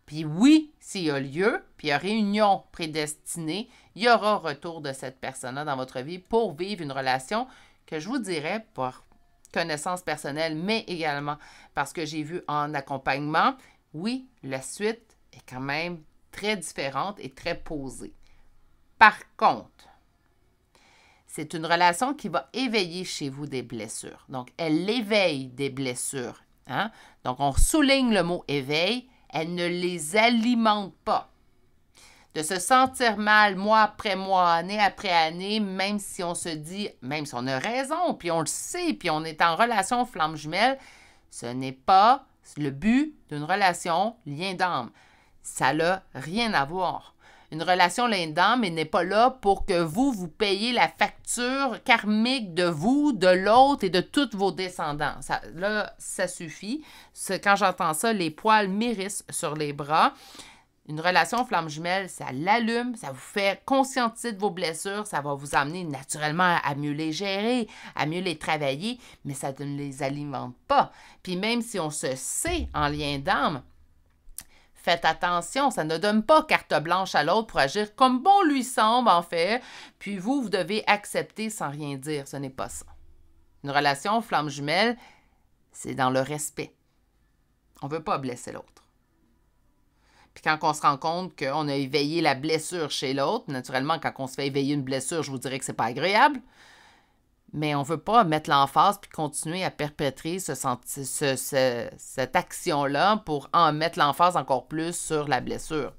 Puis oui, s'il y a lieu, puis il y a réunion prédestinée, il y aura retour de cette personne-là dans votre vie pour vivre une relation que je vous dirais par connaissance personnelle, mais également parce que j'ai vu en accompagnement, oui, la suite est quand même très différente et très posée. Par contre, c'est une relation qui va éveiller chez vous des blessures. Donc, elle éveille des blessures. Hein? Donc, on souligne le mot éveil. Elle ne les alimente pas. De se sentir mal mois après mois, année après année, même si on se dit, même si on a raison, puis on le sait, puis on est en relation flamme jumelle, ce n'est pas le but d'une relation lien d'âme. Ça n'a rien à voir. Une relation lien d'âme n'est pas là pour que vous payiez la facture karmique de vous, de l'autre et de tous vos descendants. Ça suffit. Quand j'entends ça, les poils m'hérissent sur les bras. Une relation flamme jumelle, ça l'allume, ça vous fait conscientiser de vos blessures, ça va vous amener naturellement à mieux les gérer, à mieux les travailler, mais ça ne les alimente pas. Puis même si on se sait en lien d'âme, faites attention, ça ne donne pas carte blanche à l'autre pour agir comme bon lui semble, en fait. Puis vous devez accepter sans rien dire. Ce n'est pas ça. Une relation flamme jumelle, c'est dans le respect. On ne veut pas blesser l'autre. Puis quand on se rend compte qu'on a éveillé la blessure chez l'autre, naturellement, quand on se fait éveiller une blessure, je vous dirais que c'est pas agréable. Mais on ne veut pas mettre l'emphase puis continuer à perpétrer cette action-là pour en mettre l'emphase encore plus sur la blessure.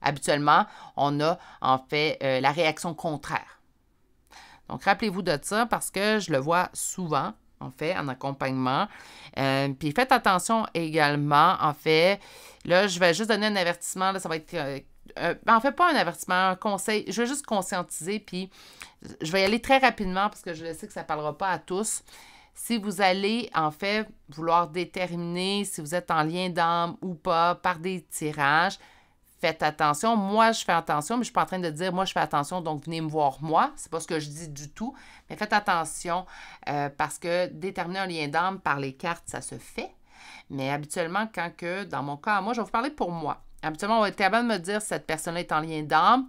Habituellement, on a en fait la réaction contraire. Donc, rappelez-vous de ça parce que je le vois souvent, en fait, en accompagnement. Puis faites attention également, en fait, là, je vais juste donner un avertissement, là, ça va être... en fait, pas un avertissement, un conseil. Je vais juste conscientiser, puis je vais y aller très rapidement parce que je sais que ça ne parlera pas à tous. Si vous allez, en fait, vouloir déterminer si vous êtes en lien d'âme ou pas par des tirages, faites attention. Moi, je fais attention, mais je ne suis pas en train de dire, moi, je fais attention, donc venez me voir moi. C'est pas ce que je dis du tout. Mais faites attention parce que déterminer un lien d'âme par les cartes, ça se fait. Mais habituellement, dans mon cas, moi, je vais vous parler pour moi. Habituellement, on va être capable de me dire si cette personne-là est en lien d'âme,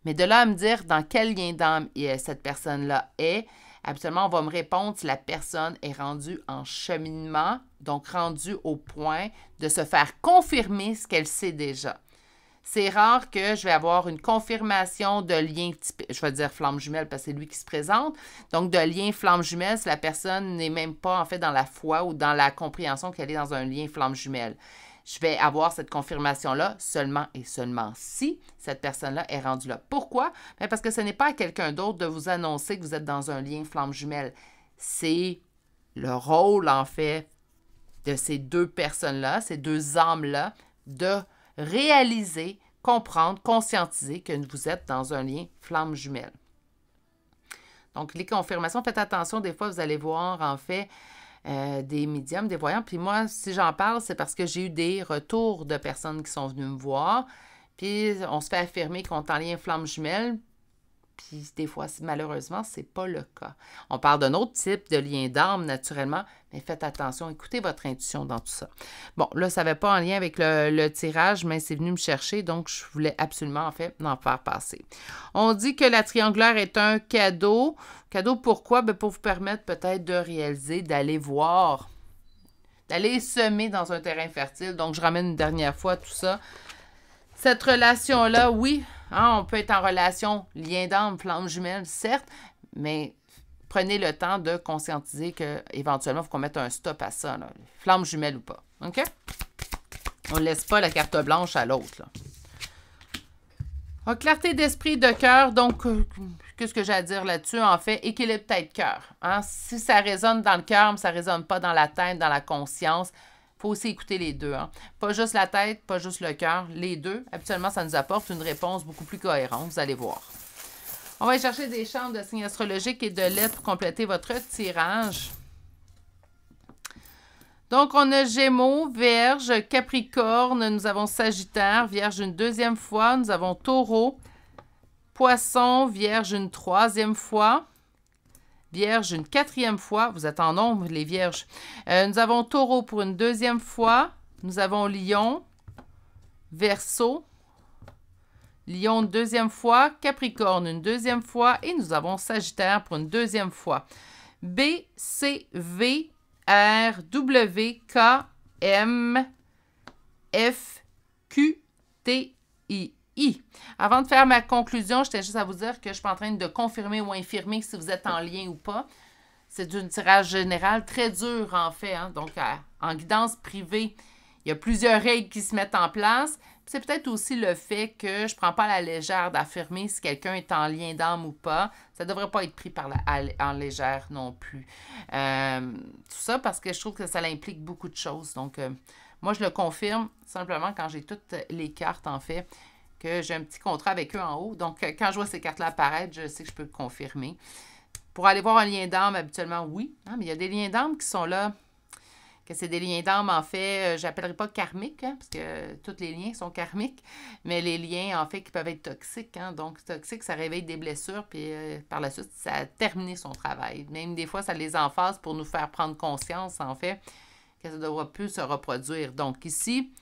mais de là à me dire dans quel lien d'âme cette personne-là est, habituellement, on va me répondre si la personne est rendue en cheminement, donc rendue au point de se faire confirmer ce qu'elle sait déjà. C'est rare que je vais avoir une confirmation de lien, je vais dire flamme jumelle parce que c'est lui qui se présente. Donc, de lien flamme jumelle si la personne n'est même pas en fait dans la foi ou dans la compréhension qu'elle est dans un lien flamme jumelle. Je vais avoir cette confirmation-là seulement et seulement si cette personne-là est rendue là. Pourquoi? Bien parce que ce n'est pas à quelqu'un d'autre de vous annoncer que vous êtes dans un lien flamme jumelle. C'est le rôle, en fait, de ces deux personnes-là, ces deux âmes-là, de réaliser, comprendre, conscientiser que vous êtes dans un lien flamme jumelle. Donc, les confirmations, faites attention, des fois, vous allez voir, en fait, des médiums, des voyants. Puis moi, si j'en parle, c'est parce que j'ai eu des retours de personnes qui sont venues me voir. Puis on se fait affirmer qu'on est en lien flamme jumelle. Puis des fois, malheureusement, ce n'est pas le cas. On parle d'un autre type de lien d'âme, naturellement, mais faites attention, écoutez votre intuition dans tout ça. Bon, là, ça n'avait pas en lien avec le tirage, mais c'est venu me chercher, donc je voulais absolument, en fait, en faire passer. On dit que la triangulaire est un cadeau. Cadeau pourquoi? Bien, pour vous permettre peut-être de réaliser, d'aller voir, d'aller semer dans un terrain fertile. Donc, je ramène une dernière fois tout ça. Cette relation-là, oui, hein, on peut être en relation lien d'âme, flamme jumelle, certes, mais prenez le temps de conscientiser qu'éventuellement, il faut qu'on mette un stop à ça, là, flamme jumelle ou pas. OK? On ne laisse pas la carte blanche à l'autre. Clarté d'esprit, de cœur, donc, qu'est-ce que j'ai à dire là-dessus? En fait, équilibre tête-cœur. Hein? Si ça résonne dans le cœur, mais ça ne résonne pas dans la tête, dans la conscience, il faut aussi écouter les deux. Hein? Pas juste la tête, pas juste le cœur, les deux. Habituellement, ça nous apporte une réponse beaucoup plus cohérente, vous allez voir. On va aller chercher des chambres de signes astrologiques et de lettres pour compléter votre tirage. Donc, on a Gémeaux, Vierge, Capricorne, nous avons Sagittaire, Vierge une deuxième fois, nous avons Taureau, Poisson, Vierge une troisième fois. Vierge une quatrième fois. Vous êtes en nombre, les Vierges. Nous avons Taureau pour une deuxième fois. Nous avons Lion, Verseau, Lion une deuxième fois, Capricorne une deuxième fois et nous avons Sagittaire pour une deuxième fois. B, C, V, R, W, K, M, F, Q, T, I. Avant de faire ma conclusion, je tiens juste à vous dire que je ne suis pas en train de confirmer ou infirmer si vous êtes en lien ou pas. C'est un tirage général très dur en fait. Hein? Donc, en guidance privée, il y a plusieurs règles qui se mettent en place. C'est peut-être aussi le fait que je ne prends pas à la légère d'affirmer si quelqu'un est en lien d'âme ou pas. Ça ne devrait pas être pris en légère non plus. Tout ça parce que je trouve que ça implique beaucoup de choses. Donc, moi, je le confirme simplement quand j'ai toutes les cartes, en fait, que j'ai un petit contrat avec eux en haut. Donc, quand je vois ces cartes-là apparaître, je sais que je peux le confirmer. Pour aller voir un lien d'âme, habituellement, oui. Hein, mais il y a des liens d'âme qui sont là, que c'est des liens d'âme, en fait, je n'appellerai pas karmiques, hein, parce que tous les liens sont karmiques, mais les liens, en fait, qui peuvent être toxiques. Hein, donc, toxique, ça réveille des blessures, puis par la suite, ça a terminé son travail. Même des fois, ça les emphase pour nous faire prendre conscience, en fait, que ça ne devra plus se reproduire. Donc, ici,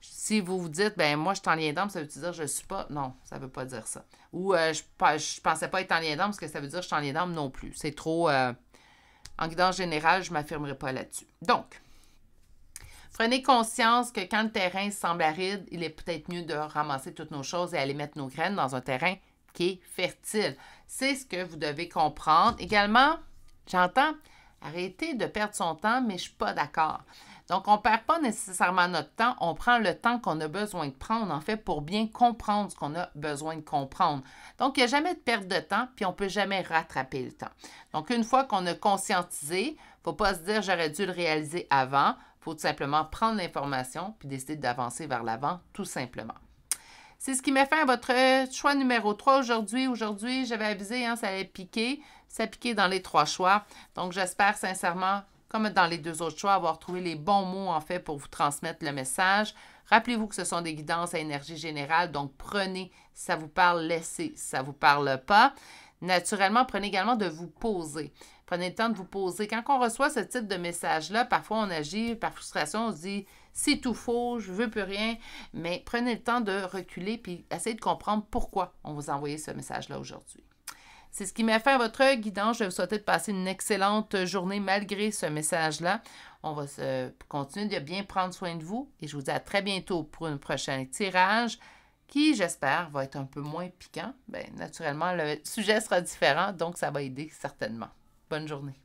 si vous vous dites, ben moi, je suis en lien d'âme, ça veut-tu dire que je ne suis pas? Non, ça ne veut pas dire ça. Ou je ne pensais pas être en lien d'âme, parce que ça veut dire que je suis en lien d'âme non plus. C'est trop... en guidance générale, je ne m'affirmerai pas là-dessus. Donc, prenez conscience que quand le terrain semble aride, il est peut-être mieux de ramasser toutes nos choses et aller mettre nos graines dans un terrain qui est fertile. C'est ce que vous devez comprendre. Également, j'entends, arrêtez de perdre son temps, mais je ne suis pas d'accord. Donc, on ne perd pas nécessairement notre temps, on prend le temps qu'on a besoin de prendre, en fait, pour bien comprendre ce qu'on a besoin de comprendre. Donc, il n'y a jamais de perte de temps, puis on ne peut jamais rattraper le temps. Donc, une fois qu'on a conscientisé, il ne faut pas se dire « j'aurais dû le réaliser avant », il faut tout simplement prendre l'information puis décider d'avancer vers l'avant, tout simplement. C'est ce qui met fin à votre choix numéro 3 aujourd'hui. Aujourd'hui, j'avais avisé, hein, ça allait piquer. Ça a piqué dans les 3 choix. Donc, j'espère sincèrement, comme dans les 2 autres choix, avoir trouvé les bons mots, en fait, pour vous transmettre le message. Rappelez-vous que ce sont des guidances à énergie générale. Donc, prenez si ça vous parle, laissez si ça ne vous parle pas. Naturellement, prenez également de vous poser. Prenez le temps de vous poser. Quand on reçoit ce type de message-là, parfois on agit par frustration, on se dit « c'est tout faux, je ne veux plus rien », mais prenez le temps de reculer puis essayez de comprendre pourquoi on vous a envoyé ce message-là aujourd'hui. C'est ce qui met fin à votre guidance. Je vais vous souhaiter de passer une excellente journée malgré ce message-là. On va continuer de bien prendre soin de vous et je vous dis à très bientôt pour un prochain tirage qui, j'espère, va être un peu moins piquant. Bien, naturellement, le sujet sera différent, donc ça va aider certainement. Bonne journée.